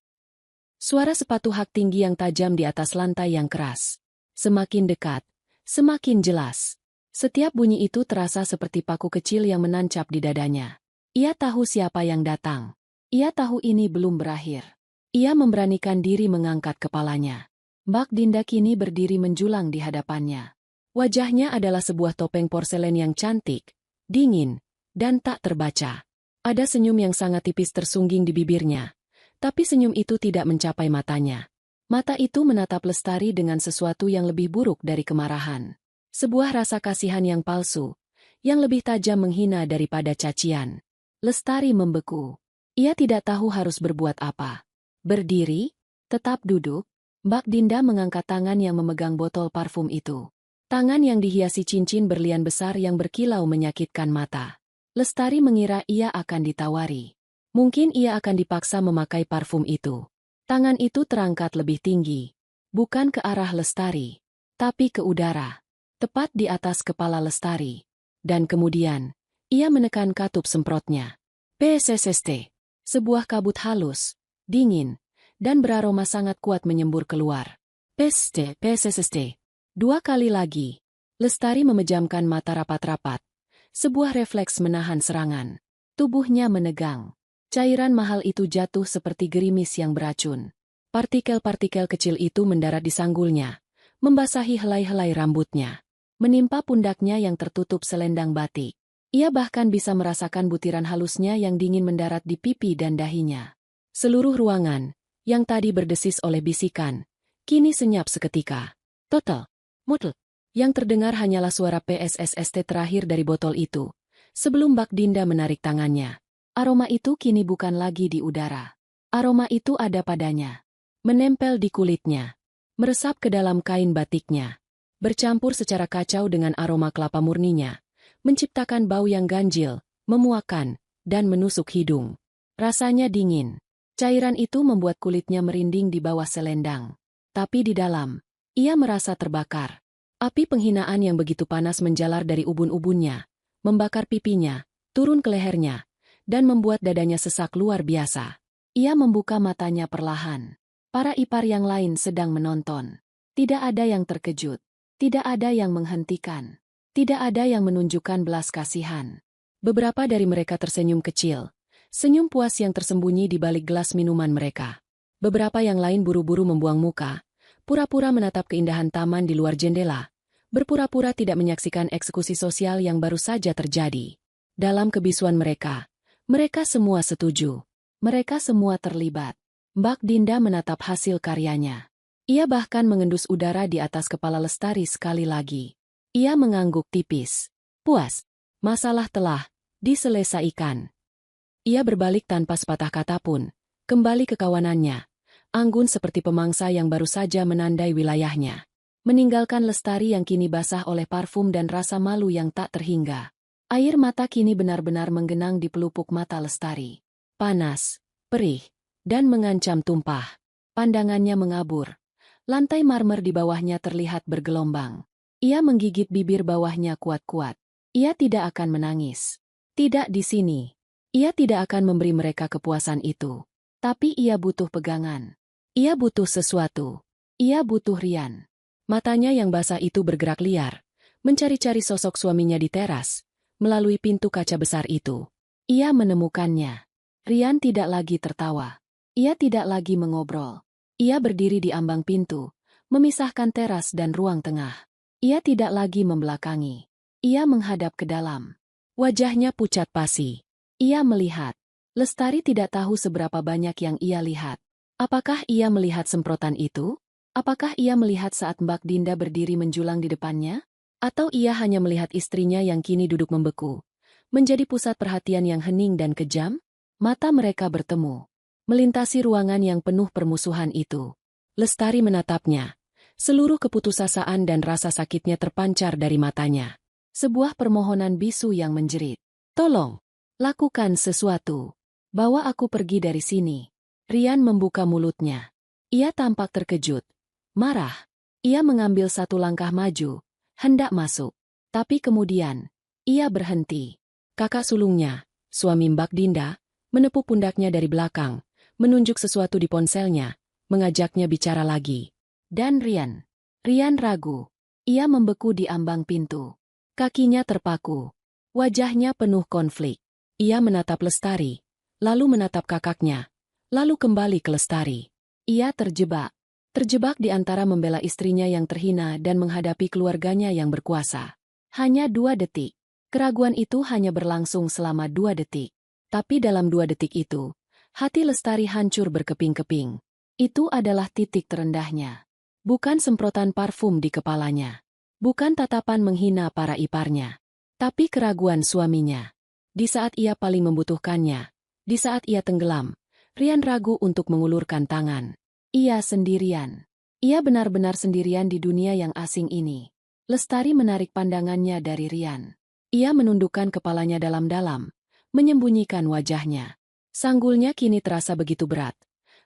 Suara sepatu hak tinggi yang tajam di atas lantai yang keras. Semakin dekat, semakin jelas. Setiap bunyi itu terasa seperti paku kecil yang menancap di dadanya. Ia tahu siapa yang datang. Ia tahu ini belum berakhir. Ia memberanikan diri mengangkat kepalanya. Mbak Dinda kini berdiri menjulang di hadapannya. Wajahnya adalah sebuah topeng porselen yang cantik, dingin, dan tak terbaca. Ada senyum yang sangat tipis tersungging di bibirnya, Tapi senyum itu tidak mencapai matanya. Mata itu menatap Lestari dengan sesuatu yang lebih buruk dari kemarahan. Sebuah rasa kasihan yang palsu, yang lebih tajam menghina daripada cacian. Lestari membeku. Ia tidak tahu harus berbuat apa. Berdiri, tetap duduk, Mbak Dinda mengangkat tangan yang memegang botol parfum itu. Tangan yang dihiasi cincin berlian besar yang berkilau menyakitkan mata. Lestari mengira ia akan ditawari. Mungkin ia akan dipaksa memakai parfum itu. Tangan itu terangkat lebih tinggi. Bukan ke arah Lestari, tapi ke udara. Tepat di atas kepala Lestari. Dan kemudian, ia menekan katup semprotnya. PSSST. Sebuah kabut halus, dingin, dan beraroma sangat kuat menyembur keluar. PSSST. 2 kali lagi. Lestari memejamkan mata rapat-rapat. Sebuah refleks menahan serangan. Tubuhnya menegang. Cairan mahal itu jatuh seperti gerimis yang beracun. Partikel-partikel kecil itu mendarat di sanggulnya, membasahi helai-helai rambutnya, menimpa pundaknya yang tertutup selendang batik. Ia bahkan bisa merasakan butiran halusnya yang dingin mendarat di pipi dan dahinya. Seluruh ruangan, yang tadi berdesis oleh bisikan, kini senyap seketika. Total, mutlak. Yang terdengar hanyalah suara PSSST terakhir dari botol itu, sebelum Mbak Dinda menarik tangannya. Aroma itu kini bukan lagi di udara. Aroma itu ada padanya. Menempel di kulitnya. Meresap ke dalam kain batiknya. Bercampur secara kacau dengan aroma kelapa murninya. Menciptakan bau yang ganjil, memuakan, dan menusuk hidung. Rasanya dingin. Cairan itu membuat kulitnya merinding di bawah selendang. Tapi di dalam, ia merasa terbakar. Api penghinaan yang begitu panas menjalar dari ubun-ubunnya, membakar pipinya, turun ke lehernya, dan membuat dadanya sesak luar biasa. Ia membuka matanya perlahan. Para ipar yang lain sedang menonton. Tidak ada yang terkejut. Tidak ada yang menghentikan. Tidak ada yang menunjukkan belas kasihan. Beberapa dari mereka tersenyum kecil. Senyum puas yang tersembunyi di balik gelas minuman mereka. Beberapa yang lain buru-buru membuang muka, pura-pura menatap keindahan taman di luar jendela, berpura-pura tidak menyaksikan eksekusi sosial yang baru saja terjadi. Dalam kebisuan mereka semua setuju. Mereka semua terlibat. Mbak Dinda menatap hasil karyanya. Ia bahkan mengendus udara di atas kepala Lestari sekali lagi. Ia mengangguk tipis. Puas. Masalah telah diselesaikan. Ia berbalik tanpa sepatah kata pun, kembali ke kawanannya, anggun seperti pemangsa yang baru saja menandai wilayahnya. Meninggalkan Lestari yang kini basah oleh parfum dan rasa malu yang tak terhingga. Air mata kini benar-benar menggenang di pelupuk mata Lestari. Panas, perih, dan mengancam tumpah. Pandangannya mengabur. Lantai marmer di bawahnya terlihat bergelombang. Ia menggigit bibir bawahnya kuat-kuat. Ia tidak akan menangis. Tidak di sini. Ia tidak akan memberi mereka kepuasan itu. Tapi ia butuh pegangan. Ia butuh sesuatu. Ia butuh Rian. Matanya yang basah itu bergerak liar, mencari-cari sosok suaminya di teras. Melalui pintu kaca besar itu, ia menemukannya. Rian tidak lagi tertawa. Ia tidak lagi mengobrol. Ia berdiri di ambang pintu, memisahkan teras dan ruang tengah. Ia tidak lagi membelakangi. Ia menghadap ke dalam. Wajahnya pucat pasi. Ia melihat. Lestari tidak tahu seberapa banyak yang ia lihat. Apakah ia melihat semprotan itu? Apakah ia melihat saat Mbak Dinda berdiri menjulang di depannya? Atau ia hanya melihat istrinya yang kini duduk membeku, menjadi pusat perhatian yang hening dan kejam? Mata mereka bertemu, melintasi ruangan yang penuh permusuhan itu. Lestari menatapnya. Seluruh keputusasaan dan rasa sakitnya terpancar dari matanya. Sebuah permohonan bisu yang menjerit. Tolong, lakukan sesuatu. Bawa aku pergi dari sini. Rian membuka mulutnya. Ia tampak terkejut, marah. Ia mengambil satu langkah maju, hendak masuk. Tapi kemudian, ia berhenti. Kakak sulungnya, suami Mbak Dinda, menepuk pundaknya dari belakang, menunjuk sesuatu di ponselnya, mengajaknya bicara lagi. Dan Rian. Rian ragu. Ia membeku di ambang pintu. Kakinya terpaku. Wajahnya penuh konflik. Ia menatap Lestari, lalu menatap kakaknya, lalu kembali ke Lestari. Ia terjebak. Terjebak di antara membela istrinya yang terhina dan menghadapi keluarganya yang berkuasa. Hanya 2 detik. Keraguan itu hanya berlangsung selama 2 detik. Tapi dalam 2 detik itu, Hati Lestari hancur berkeping-keping. Itu adalah titik terendahnya. Bukan semprotan parfum di kepalanya. Bukan tatapan menghina para iparnya. Tapi keraguan suaminya. Di saat ia paling membutuhkannya. Di saat ia tenggelam. Rian ragu untuk mengulurkan tangan. Ia sendirian. Ia benar-benar sendirian di dunia yang asing ini. Lestari menarik pandangannya dari Rian. Ia menundukkan kepalanya dalam-dalam. Menyembunyikan wajahnya. Sanggulnya kini terasa begitu berat.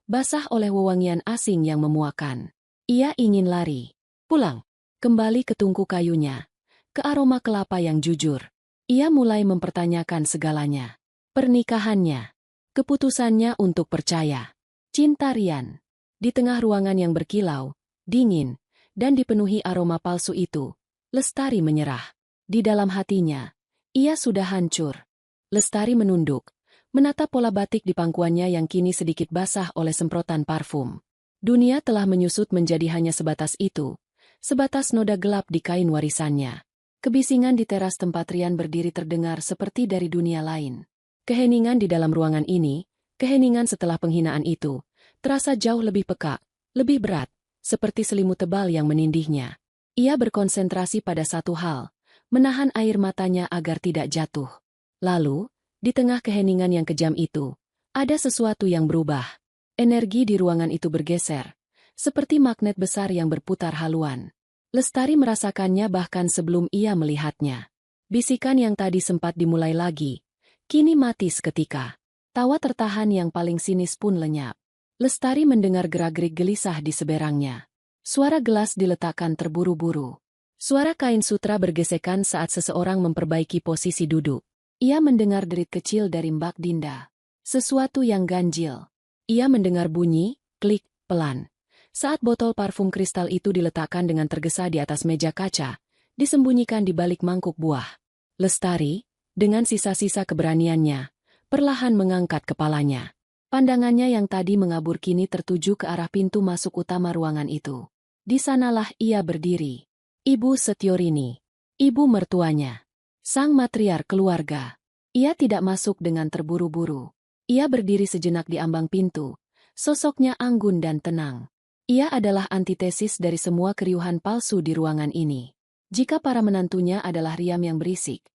Basah oleh wewangian asing yang memuakan. Ia ingin lari. Pulang. Kembali ke tungku kayunya. Ke aroma kelapa yang jujur. Ia mulai mempertanyakan segalanya. Pernikahannya. Keputusannya untuk percaya. Cinta Rian. Di tengah ruangan yang berkilau, dingin, dan dipenuhi aroma palsu itu, Lestari menyerah. Di dalam hatinya, ia sudah hancur. Lestari menunduk, menatap pola batik di pangkuannya yang kini sedikit basah oleh semprotan parfum. Dunia telah menyusut menjadi hanya sebatas itu, sebatas noda gelap di kain warisannya. Kebisingan di teras tempat Rian berdiri terdengar seperti dari dunia lain. Keheningan di dalam ruangan ini, keheningan setelah penghinaan itu, terasa jauh lebih peka, lebih berat, seperti selimut tebal yang menindihnya. Ia berkonsentrasi pada satu hal, menahan air matanya agar tidak jatuh. Lalu, di tengah keheningan yang kejam itu, ada sesuatu yang berubah. Energi di ruangan itu bergeser, seperti magnet besar yang berputar haluan. Lestari merasakannya bahkan sebelum ia melihatnya. Bisikan yang tadi sempat dimulai lagi, kini mati seketika. Tawa tertahan yang paling sinis pun lenyap. Lestari mendengar gerak-gerik gelisah di seberangnya. Suara gelas diletakkan terburu-buru. Suara kain sutra bergesekan saat seseorang memperbaiki posisi duduk. Ia mendengar derit kecil dari Mbak Dinda. Sesuatu yang ganjil. Ia mendengar bunyi, klik, pelan. Saat botol parfum kristal itu diletakkan dengan tergesa di atas meja kaca, disembunyikan di balik mangkuk buah. Lestari, dengan sisa-sisa keberaniannya, perlahan mengangkat kepalanya. Pandangannya yang tadi mengabur kini tertuju ke arah pintu masuk utama ruangan itu. Di sanalah ia berdiri. Ibu Setiorini. Ibu mertuanya. Sang matriark keluarga. Ia tidak masuk dengan terburu-buru. Ia berdiri sejenak di ambang pintu. Sosoknya anggun dan tenang. Ia adalah antitesis dari semua keriuhan palsu di ruangan ini. Jika para menantunya adalah riam yang berisik,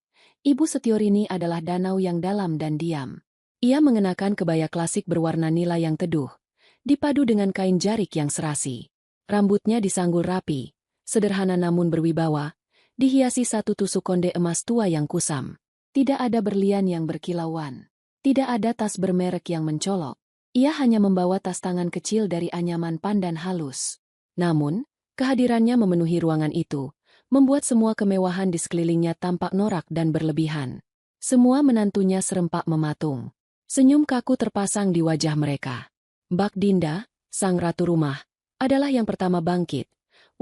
Ibu Setiorini adalah danau yang dalam dan diam. Ia mengenakan kebaya klasik berwarna nila yang teduh, dipadu dengan kain jarik yang serasi. Rambutnya disanggul rapi, sederhana namun berwibawa, dihiasi satu tusuk konde emas tua yang kusam. Tidak ada berlian yang berkilauan. Tidak ada tas bermerek yang mencolok. Ia hanya membawa tas tangan kecil dari anyaman pandan halus. Namun, kehadirannya memenuhi ruangan itu, membuat semua kemewahan di sekelilingnya tampak norak dan berlebihan. Semua menantunya serempak mematung. Senyum kaku terpasang di wajah mereka. Mbak Dinda, sang ratu rumah, adalah yang pertama bangkit.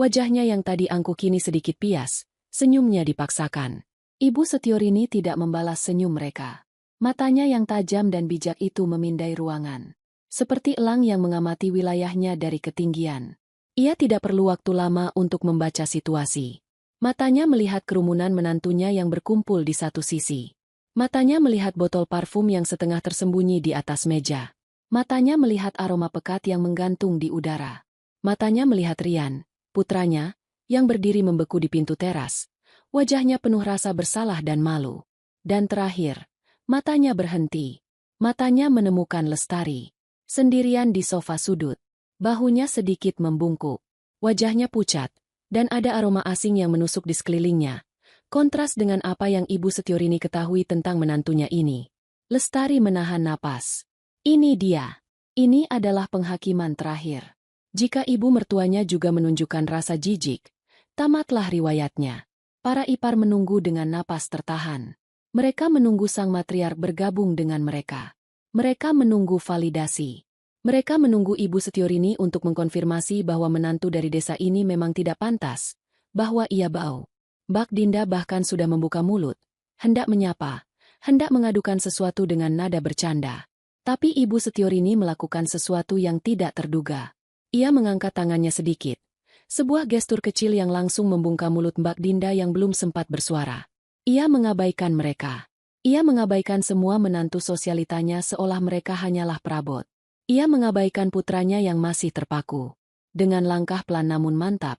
Wajahnya yang tadi angkuh kini sedikit pias, senyumnya dipaksakan. Ibu Setiorini tidak membalas senyum mereka. Matanya yang tajam dan bijak itu memindai ruangan. Seperti elang yang mengamati wilayahnya dari ketinggian. Ia tidak perlu waktu lama untuk membaca situasi. Matanya melihat kerumunan menantunya yang berkumpul di satu sisi. Matanya melihat botol parfum yang setengah tersembunyi di atas meja. Matanya melihat aroma pekat yang menggantung di udara. Matanya melihat Rian, putranya, yang berdiri membeku di pintu teras. Wajahnya penuh rasa bersalah dan malu. Dan terakhir, matanya berhenti. Matanya menemukan Lestari. Sendirian di sofa sudut. Bahunya sedikit membungkuk. Wajahnya pucat, dan ada aroma asing yang menusuk di sekelilingnya. Kontras dengan apa yang Ibu Setiorini ketahui tentang menantunya ini. Lestari menahan napas. Ini dia. Ini adalah penghakiman terakhir. Jika ibu mertuanya juga menunjukkan rasa jijik, tamatlah riwayatnya. Para ipar menunggu dengan napas tertahan. Mereka menunggu sang matriark bergabung dengan mereka. Mereka menunggu validasi. Mereka menunggu Ibu Setiorini untuk mengkonfirmasi bahwa menantu dari desa ini memang tidak pantas, bahwa ia bau. Mbak Dinda bahkan sudah membuka mulut, hendak menyapa, hendak mengadukan sesuatu dengan nada bercanda. Tapi Ibu Setiorini melakukan sesuatu yang tidak terduga. Ia mengangkat tangannya sedikit. Sebuah gestur kecil yang langsung membungkam mulut Mbak Dinda yang belum sempat bersuara. Ia mengabaikan mereka. Ia mengabaikan semua menantu sosialitanya seolah mereka hanyalah perabot. Ia mengabaikan putranya yang masih terpaku. Dengan langkah pelan namun mantap,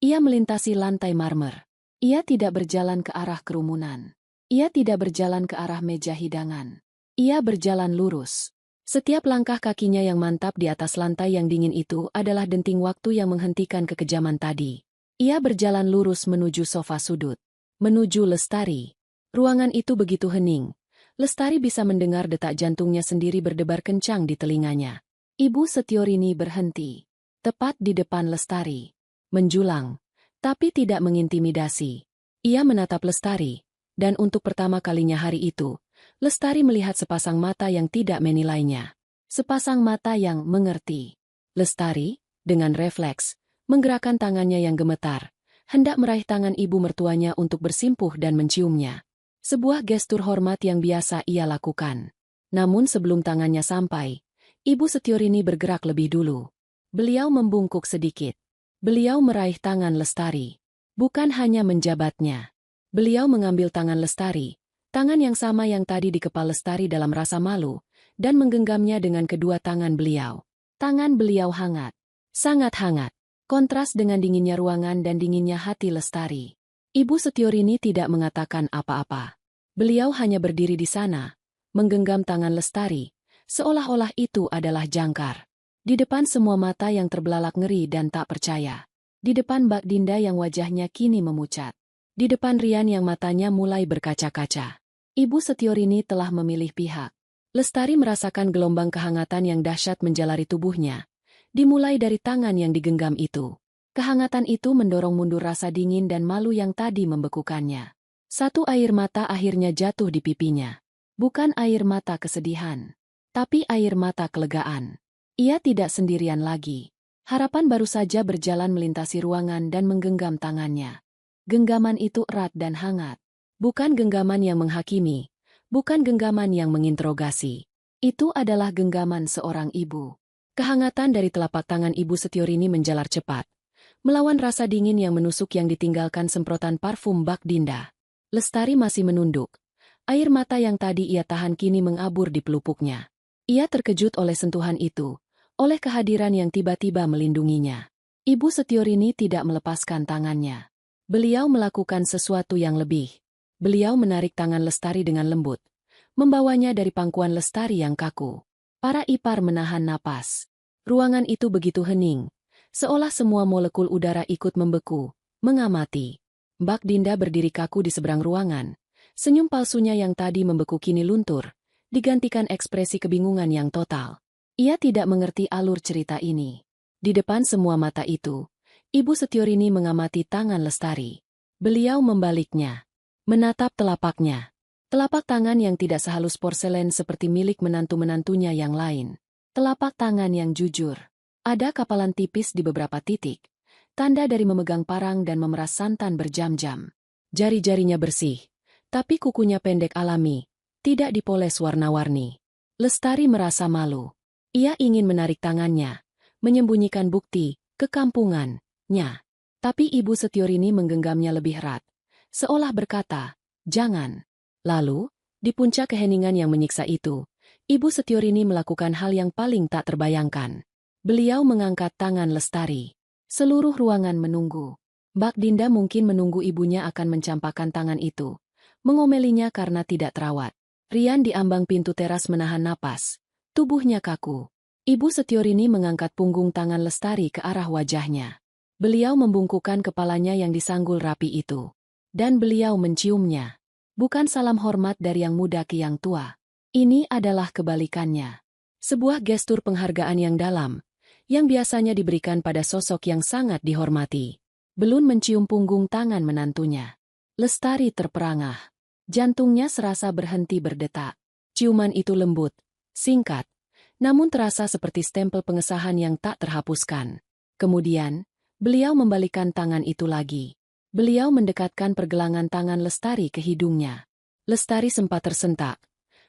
ia melintasi lantai marmer. Ia tidak berjalan ke arah kerumunan. Ia tidak berjalan ke arah meja hidangan. Ia berjalan lurus. Setiap langkah kakinya yang mantap di atas lantai yang dingin itu adalah denting waktu yang menghentikan kekejaman tadi. Ia berjalan lurus menuju sofa sudut. Menuju Lestari. Ruangan itu begitu hening. Lestari bisa mendengar detak jantungnya sendiri berdebar kencang di telinganya. Ibu Setiorini berhenti. Tepat di depan Lestari. Menjulang. Tapi tidak mengintimidasi. Ia menatap Lestari. Dan untuk pertama kalinya hari itu, Lestari melihat sepasang mata yang tidak menilainya. Sepasang mata yang mengerti. Lestari, dengan refleks, menggerakkan tangannya yang gemetar, hendak meraih tangan ibu mertuanya untuk bersimpuh dan menciumnya. Sebuah gestur hormat yang biasa ia lakukan. Namun sebelum tangannya sampai, Ibu Setiorini bergerak lebih dulu. Beliau membungkuk sedikit. Beliau meraih tangan Lestari. Bukan hanya menjabatnya. Beliau mengambil tangan Lestari, tangan yang sama yang tadi dikepal Lestari dalam rasa malu, dan menggenggamnya dengan kedua tangan beliau. Tangan beliau hangat. Sangat hangat. Kontras dengan dinginnya ruangan dan dinginnya hati Lestari. Ibu Setiorini tidak mengatakan apa-apa. Beliau hanya berdiri di sana, menggenggam tangan Lestari, seolah-olah itu adalah jangkar. Di depan semua mata yang terbelalak ngeri dan tak percaya. Di depan Mbak Dinda yang wajahnya kini memucat. Di depan Rian yang matanya mulai berkaca-kaca. Ibu Setiorini telah memilih pihak. Lestari merasakan gelombang kehangatan yang dahsyat menjalari tubuhnya. Dimulai dari tangan yang digenggam itu. Kehangatan itu mendorong mundur rasa dingin dan malu yang tadi membekukannya. Satu air mata akhirnya jatuh di pipinya. Bukan air mata kesedihan, tapi air mata kelegaan. Ia tidak sendirian lagi. Harapan baru saja berjalan melintasi ruangan dan menggenggam tangannya. Genggaman itu erat dan hangat. Bukan genggaman yang menghakimi, bukan genggaman yang menginterogasi. Itu adalah genggaman seorang ibu. Kehangatan dari telapak tangan Ibu Setiorini menjalar cepat, melawan rasa dingin yang menusuk yang ditinggalkan semprotan parfum Mbak Dinda. Lestari masih menunduk. Air mata yang tadi ia tahan kini mengabur di pelupuknya. Ia terkejut oleh sentuhan itu, oleh kehadiran yang tiba-tiba melindunginya. Ibu Setiorini tidak melepaskan tangannya. Beliau melakukan sesuatu yang lebih. Beliau menarik tangan Lestari dengan lembut, membawanya dari pangkuan Lestari yang kaku. Para ipar menahan napas. Ruangan itu begitu hening, seolah semua molekul udara ikut membeku, mengamati. Mbak Dinda berdiri kaku di seberang ruangan. Senyum palsunya yang tadi membeku kini luntur, digantikan ekspresi kebingungan yang total. Ia tidak mengerti alur cerita ini. Di depan semua mata itu, Ibu Setiorini mengamati tangan Lestari. Beliau membaliknya, menatap telapaknya. Telapak tangan yang tidak sehalus porselen seperti milik menantu-menantunya yang lain. Telapak tangan yang jujur. Ada kapalan tipis di beberapa titik, tanda dari memegang parang dan memeras santan berjam-jam. Jari-jarinya bersih, tapi kukunya pendek alami, tidak dipoles warna-warni. Lestari merasa malu. Ia ingin menarik tangannya, menyembunyikan bukti kekampungannya. Tapi Ibu Setiorini menggenggamnya lebih erat, seolah berkata, "Jangan." Lalu, di puncak keheningan yang menyiksa itu, Ibu Setiorini melakukan hal yang paling tak terbayangkan. Beliau mengangkat tangan Lestari. Seluruh ruangan menunggu. Mbak Dinda mungkin menunggu ibunya akan mencampakkan tangan itu, mengomelinya karena tidak terawat. Rian di ambang pintu teras menahan napas. Tubuhnya kaku. Ibu Setiorini mengangkat punggung tangan Lestari ke arah wajahnya. Beliau membungkukkan kepalanya yang disanggul rapi itu. Dan beliau menciumnya. Bukan salam hormat dari yang muda ke yang tua. Ini adalah kebalikannya. Sebuah gestur penghargaan yang dalam, yang biasanya diberikan pada sosok yang sangat dihormati. Belum mencium punggung tangan menantunya. Lestari terperangah. Jantungnya serasa berhenti berdetak. Ciuman itu lembut, singkat, namun terasa seperti stempel pengesahan yang tak terhapuskan. Kemudian, beliau membalikkan tangan itu lagi. Beliau mendekatkan pergelangan tangan Lestari ke hidungnya. Lestari sempat tersentak.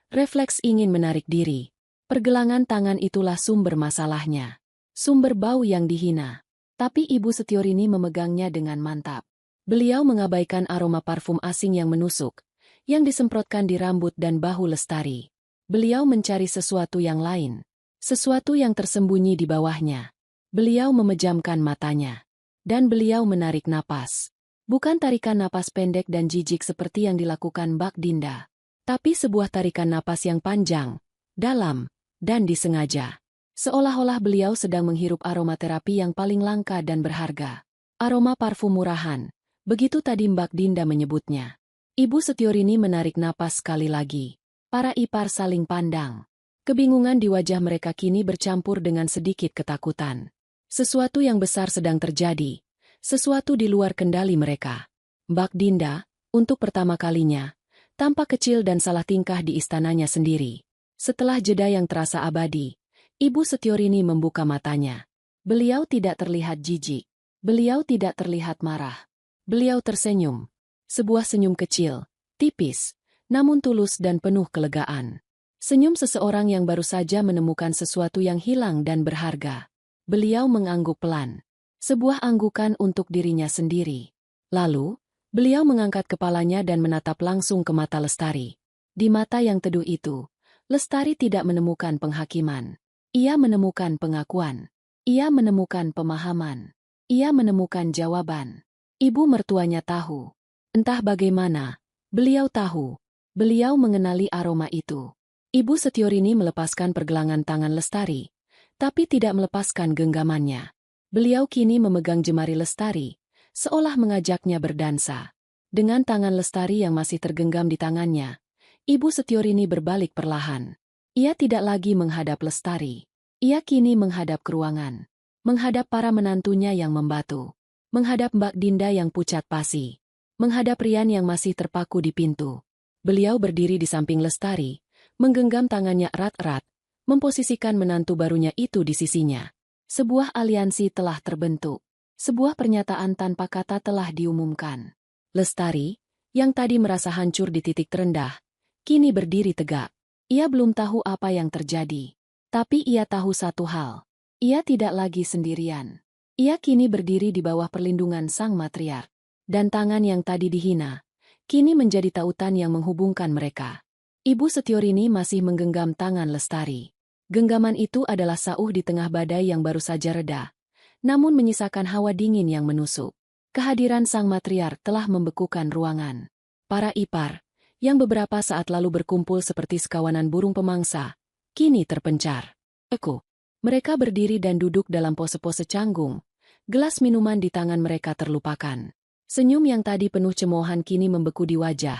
Refleks ingin menarik diri. Pergelangan tangan itulah sumber masalahnya. Sumber bau yang dihina. Tapi Ibu Setiorini memegangnya dengan mantap. Beliau mengabaikan aroma parfum asing yang menusuk, yang disemprotkan di rambut dan bahu Lestari. Beliau mencari sesuatu yang lain. Sesuatu yang tersembunyi di bawahnya. Beliau memejamkan matanya. Dan beliau menarik napas. Bukan tarikan napas pendek dan jijik seperti yang dilakukan Mbak Dinda. Tapi sebuah tarikan napas yang panjang, dalam, dan disengaja. Seolah-olah beliau sedang menghirup aromaterapi yang paling langka dan berharga. Aroma parfum murahan, begitu tadi Mbak Dinda menyebutnya. Ibu Setiorini menarik napas sekali lagi. Para ipar saling pandang. Kebingungan di wajah mereka kini bercampur dengan sedikit ketakutan. Sesuatu yang besar sedang terjadi. Sesuatu di luar kendali mereka. Mbak Dinda, untuk pertama kalinya, tampak kecil dan salah tingkah di istananya sendiri. Setelah jeda yang terasa abadi, Ibu Setiorini membuka matanya. Beliau tidak terlihat jijik. Beliau tidak terlihat marah. Beliau tersenyum. Sebuah senyum kecil, tipis, namun tulus dan penuh kelegaan. Senyum seseorang yang baru saja menemukan sesuatu yang hilang dan berharga. Beliau mengangguk pelan. Sebuah anggukan untuk dirinya sendiri. Lalu, beliau mengangkat kepalanya dan menatap langsung ke mata Lestari. Di mata yang teduh itu, Lestari tidak menemukan penghakiman. Ia menemukan pengakuan. Ia menemukan pemahaman. Ia menemukan jawaban. Ibu mertuanya tahu. Entah bagaimana, beliau tahu. Beliau mengenali aroma itu. Ibu Setiorini melepaskan pergelangan tangan Lestari, tapi tidak melepaskan genggamannya. Beliau kini memegang jemari Lestari, seolah mengajaknya berdansa. Dengan tangan Lestari yang masih tergenggam di tangannya, Ibu Setiorini berbalik perlahan. Ia tidak lagi menghadap Lestari. Ia kini menghadap ke ruangan. Menghadap para menantunya yang membatu. Menghadap Mbak Dinda yang pucat pasi. Menghadap Rian yang masih terpaku di pintu. Beliau berdiri di samping Lestari, menggenggam tangannya erat-erat, memposisikan menantu barunya itu di sisinya. Sebuah aliansi telah terbentuk. Sebuah pernyataan tanpa kata telah diumumkan. Lestari, yang tadi merasa hancur di titik terendah, kini berdiri tegak. Ia belum tahu apa yang terjadi. Tapi ia tahu satu hal. Ia tidak lagi sendirian. Ia kini berdiri di bawah perlindungan sang matriark. Dan tangan yang tadi dihina, kini menjadi tautan yang menghubungkan mereka. Ibu Setiorini masih menggenggam tangan Lestari. Genggaman itu adalah sauh di tengah badai yang baru saja reda, namun menyisakan hawa dingin yang menusuk. Kehadiran sang matriark telah membekukan ruangan. Para ipar, yang beberapa saat lalu berkumpul seperti sekawanan burung pemangsa, kini terpencar. Mereka berdiri dan duduk dalam pose-pose canggung. Gelas minuman di tangan mereka terlupakan. Senyum yang tadi penuh cemoohan kini membeku di wajah,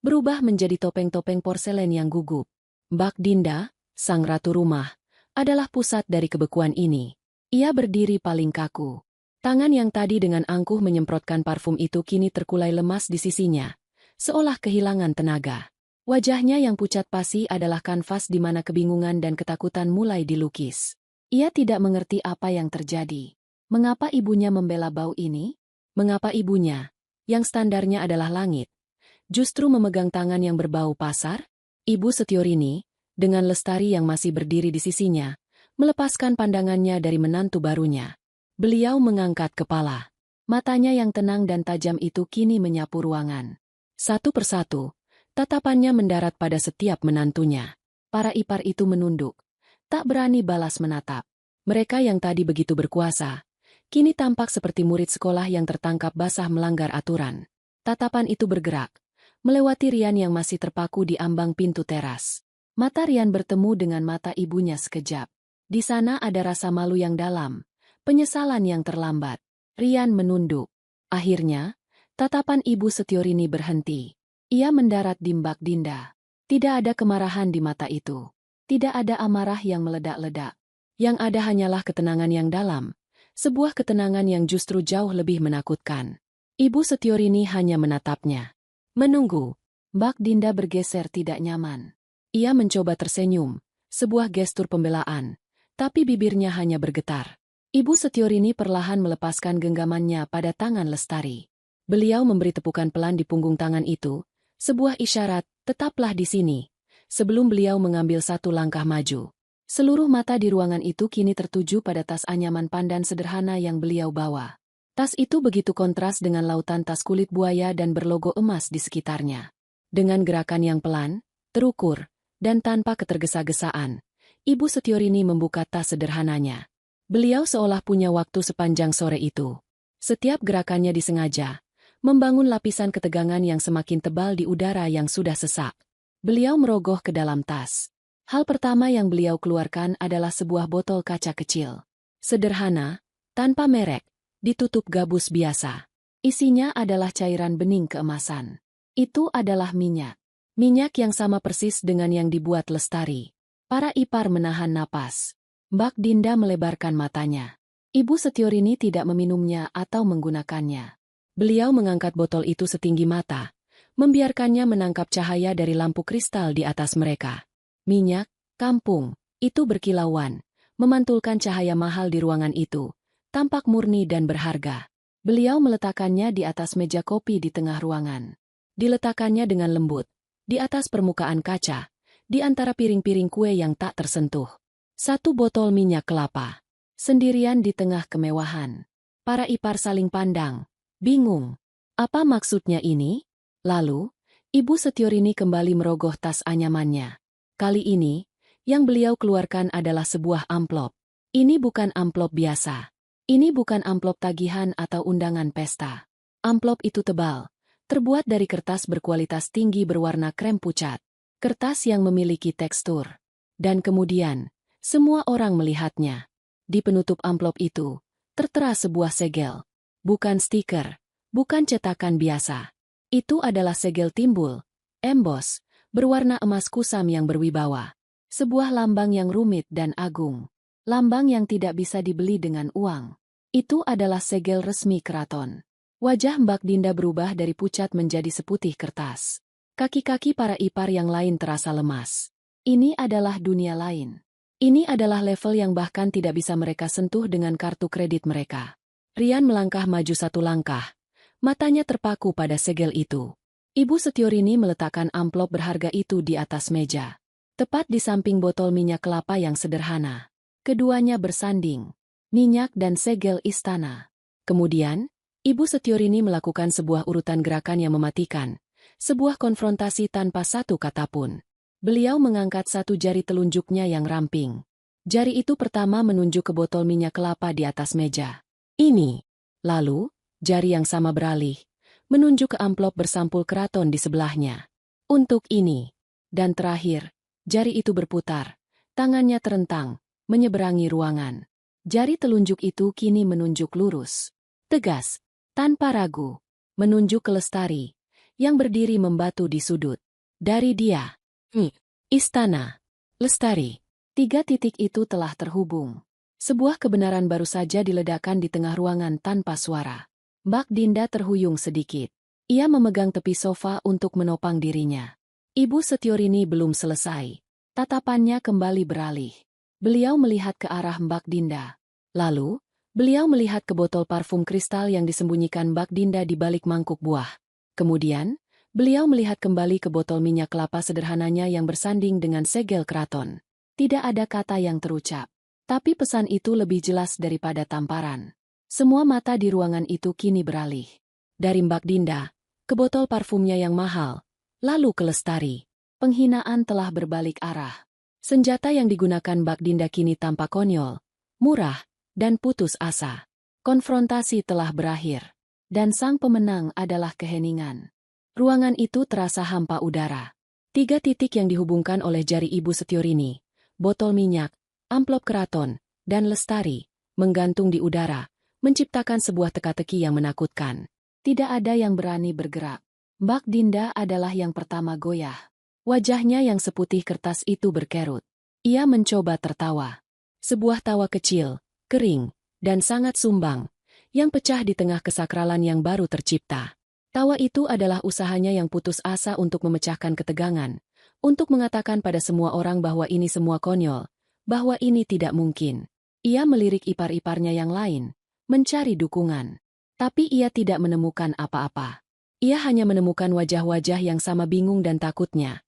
berubah menjadi topeng-topeng porselen yang gugup. Mbak Dinda, sang ratu rumah, adalah pusat dari kebekuan ini. Ia berdiri paling kaku. Tangan yang tadi dengan angkuh menyemprotkan parfum itu kini terkulai lemas di sisinya, seolah kehilangan tenaga. Wajahnya yang pucat pasi adalah kanvas di mana kebingungan dan ketakutan mulai dilukis. Ia tidak mengerti apa yang terjadi. Mengapa ibunya membela bau ini? Mengapa ibunya, yang standarnya adalah langit, justru memegang tangan yang berbau pasar? Ibu Setiorini, dengan Lestari yang masih berdiri di sisinya, melepaskan pandangannya dari menantu barunya. Beliau mengangkat kepala. Matanya yang tenang dan tajam itu kini menyapu ruangan. Satu persatu, tatapannya mendarat pada setiap menantunya. Para ipar itu menunduk, tak berani balas menatap. Mereka yang tadi begitu berkuasa, kini tampak seperti murid sekolah yang tertangkap basah melanggar aturan. Tatapan itu bergerak, melewati Rian yang masih terpaku di ambang pintu teras. Mata Rian bertemu dengan mata ibunya sekejap. Di sana ada rasa malu yang dalam, penyesalan yang terlambat. Rian menunduk. Akhirnya, tatapan Ibu Setiorini berhenti. Ia mendarat di Mbak Dinda. Tidak ada kemarahan di mata itu. Tidak ada amarah yang meledak-ledak. Yang ada hanyalah ketenangan yang dalam. Sebuah ketenangan yang justru jauh lebih menakutkan. Ibu Setiorini hanya menatapnya. Menunggu. Mbak Dinda bergeser tidak nyaman. Ia mencoba tersenyum, sebuah gestur pembelaan, tapi bibirnya hanya bergetar. Ibu Setiorini perlahan melepaskan genggamannya pada tangan Lestari. Beliau memberi tepukan pelan di punggung tangan itu, sebuah isyarat, tetaplah di sini. Sebelum beliau mengambil satu langkah maju. Seluruh mata di ruangan itu kini tertuju pada tas anyaman pandan sederhana yang beliau bawa. Tas itu begitu kontras dengan lautan tas kulit buaya dan berlogo emas di sekitarnya. Dengan gerakan yang pelan, terukur, dan tanpa ketergesa-gesaan, Ibu Setiorini membuka tas sederhananya. Beliau seolah punya waktu sepanjang sore itu. Setiap gerakannya disengaja, membangun lapisan ketegangan yang semakin tebal di udara yang sudah sesak. Beliau merogoh ke dalam tas. Hal pertama yang beliau keluarkan adalah sebuah botol kaca kecil. Sederhana, tanpa merek, ditutup gabus biasa. Isinya adalah cairan bening keemasan. Itu adalah minyak. Minyak yang sama persis dengan yang dibuat Lestari. Para ipar menahan napas. Mbak Dinda melebarkan matanya. Ibu Setiorini tidak meminumnya atau menggunakannya. Beliau mengangkat botol itu setinggi mata, membiarkannya menangkap cahaya dari lampu kristal di atas mereka. Minyak, kampung, itu berkilauan, memantulkan cahaya mahal di ruangan itu, tampak murni dan berharga. Beliau meletakkannya di atas meja kopi di tengah ruangan. Diletakkannya dengan lembut, di atas permukaan kaca, di antara piring-piring kue yang tak tersentuh. Satu botol minyak kelapa. Sendirian di tengah kemewahan. Para ipar saling pandang, bingung. Apa maksudnya ini? Lalu, Ibu Setiorini kembali merogoh tas anyamannya. Kali ini, yang beliau keluarkan adalah sebuah amplop. Ini bukan amplop biasa. Ini bukan amplop tagihan atau undangan pesta. Amplop itu tebal, terbuat dari kertas berkualitas tinggi berwarna krem pucat. Kertas yang memiliki tekstur. Dan kemudian, semua orang melihatnya. Di penutup amplop itu, tertera sebuah segel. Bukan stiker, bukan cetakan biasa. Itu adalah segel timbul, embos, berwarna emas kusam yang berwibawa. Sebuah lambang yang rumit dan agung. Lambang yang tidak bisa dibeli dengan uang. Itu adalah segel resmi keraton. Wajah Mbak Dinda berubah dari pucat menjadi seputih kertas. Kaki-kaki para ipar yang lain terasa lemas. Ini adalah dunia lain. Ini adalah level yang bahkan tidak bisa mereka sentuh dengan kartu kredit mereka. Rian melangkah maju satu langkah. Matanya terpaku pada segel itu. Ibu Setiorini meletakkan amplop berharga itu di atas meja. Tepat di samping botol minyak kelapa yang sederhana. Keduanya bersanding. Minyak dan segel istana. Kemudian, Ibu Setiorini melakukan sebuah urutan gerakan yang mematikan. Sebuah konfrontasi tanpa satu kata pun. Beliau mengangkat satu jari telunjuknya yang ramping. Jari itu pertama menunjuk ke botol minyak kelapa di atas meja. Ini. Lalu, jari yang sama beralih, menunjuk ke amplop bersampul keraton di sebelahnya. Untuk ini. Dan terakhir, jari itu berputar. Tangannya terentang, menyeberangi ruangan. Jari telunjuk itu kini menunjuk lurus. Tegas, tanpa ragu. Menunjuk ke Lestari, yang berdiri membatu di sudut. Dari dia. Istana. Lestari. 3 titik itu telah terhubung. Sebuah kebenaran baru saja diledakkan di tengah ruangan tanpa suara. Mbak Dinda terhuyung sedikit. Ia memegang tepi sofa untuk menopang dirinya. Ibu Setiorini belum selesai. Tatapannya kembali beralih. Beliau melihat ke arah Mbak Dinda. Lalu, beliau melihat ke botol parfum kristal yang disembunyikan Mbak Dinda di balik mangkuk buah. Kemudian, beliau melihat kembali ke botol minyak kelapa sederhananya yang bersanding dengan segel keraton. Tidak ada kata yang terucap. Tapi pesan itu lebih jelas daripada tamparan. Semua mata di ruangan itu kini beralih. Dari Mbak Dinda, ke botol parfumnya yang mahal, lalu ke Lestari. Penghinaan telah berbalik arah. Senjata yang digunakan Mbak Dinda kini tampak konyol, murah, dan putus asa. Konfrontasi telah berakhir. Dan sang pemenang adalah keheningan. Ruangan itu terasa hampa udara. 3 titik yang dihubungkan oleh jari Ibu Setiorini, botol minyak, amplop keraton, dan Lestari, menggantung di udara, menciptakan sebuah teka-teki yang menakutkan. Tidak ada yang berani bergerak. Mbak Dinda adalah yang pertama goyah. Wajahnya yang seputih kertas itu berkerut. Ia mencoba tertawa. Sebuah tawa kecil, kering, dan sangat sumbang, yang pecah di tengah kesakralan yang baru tercipta. Tawa itu adalah usahanya yang putus asa untuk memecahkan ketegangan, untuk mengatakan pada semua orang bahwa ini semua konyol, bahwa ini tidak mungkin. Ia melirik ipar-iparnya yang lain, mencari dukungan. Tapi ia tidak menemukan apa-apa. Ia hanya menemukan wajah-wajah yang sama bingung dan takutnya.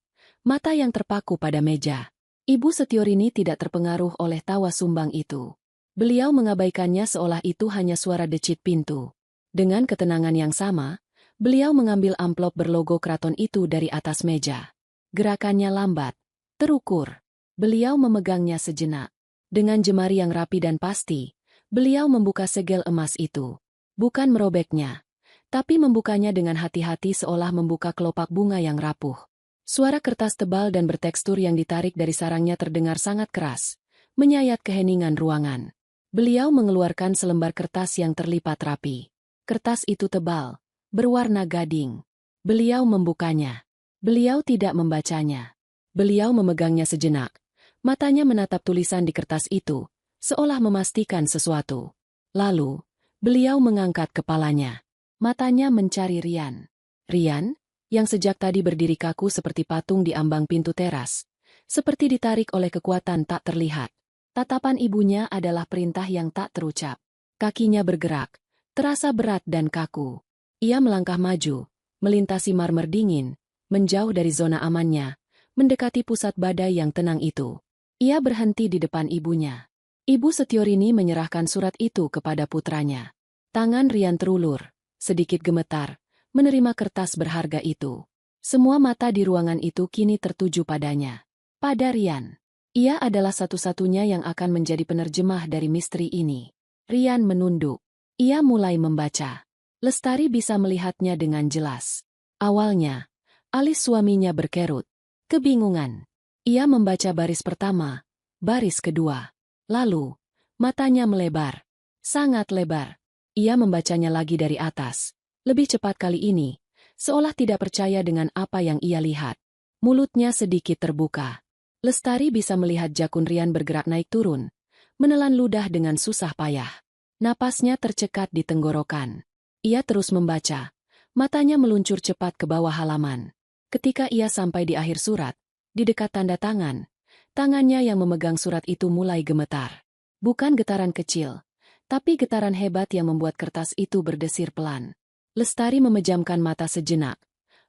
Mata yang terpaku pada meja. Ibu Setiorini tidak terpengaruh oleh tawa sumbang itu. Beliau mengabaikannya seolah itu hanya suara decit pintu. Dengan ketenangan yang sama, Beliau mengambil amplop berlogo keraton itu dari atas meja. Gerakannya lambat, terukur. Beliau memegangnya sejenak. Dengan jemari yang rapi dan pasti, beliau membuka segel emas itu. Bukan merobeknya, tapi membukanya dengan hati-hati seolah membuka kelopak bunga yang rapuh. Suara kertas tebal dan bertekstur yang ditarik dari sarangnya terdengar sangat keras, menyayat keheningan ruangan. Beliau mengeluarkan selembar kertas yang terlipat rapi. Kertas itu tebal, berwarna gading. Beliau membukanya. Beliau tidak membacanya. Beliau memegangnya sejenak. Matanya menatap tulisan di kertas itu, seolah memastikan sesuatu. Lalu, beliau mengangkat kepalanya. Matanya mencari Rian. Rian, yang sejak tadi berdiri kaku seperti patung di ambang pintu teras, seperti ditarik oleh kekuatan tak terlihat. Tatapan ibunya adalah perintah yang tak terucap. Kakinya bergerak, terasa berat dan kaku. Ia melangkah maju, melintasi marmer dingin, menjauh dari zona amannya, mendekati pusat badai yang tenang itu. Ia berhenti di depan ibunya. Ibu Setiorini menyerahkan surat itu kepada putranya. Tangan Rian terulur, sedikit gemetar, menerima kertas berharga itu. Semua mata di ruangan itu kini tertuju padanya. Pada Rian. Ia adalah satu-satunya yang akan menjadi penerjemah dari misteri ini. Rian menunduk. Ia mulai membaca. Lestari bisa melihatnya dengan jelas. Awalnya, alis suaminya berkerut. Kebingungan. Ia membaca baris pertama, baris kedua. Lalu, matanya melebar. Sangat lebar. Ia membacanya lagi dari atas. Lebih cepat kali ini, seolah tidak percaya dengan apa yang ia lihat. Mulutnya sedikit terbuka. Lestari bisa melihat jakun Rian bergerak naik turun, menelan ludah dengan susah payah. Napasnya tercekat di tenggorokan. Ia terus membaca. Matanya meluncur cepat ke bawah halaman. Ketika ia sampai di akhir surat, di dekat tanda tangan, tangannya yang memegang surat itu mulai gemetar. Bukan getaran kecil, tapi getaran hebat yang membuat kertas itu berdesir pelan. Lestari memejamkan mata sejenak,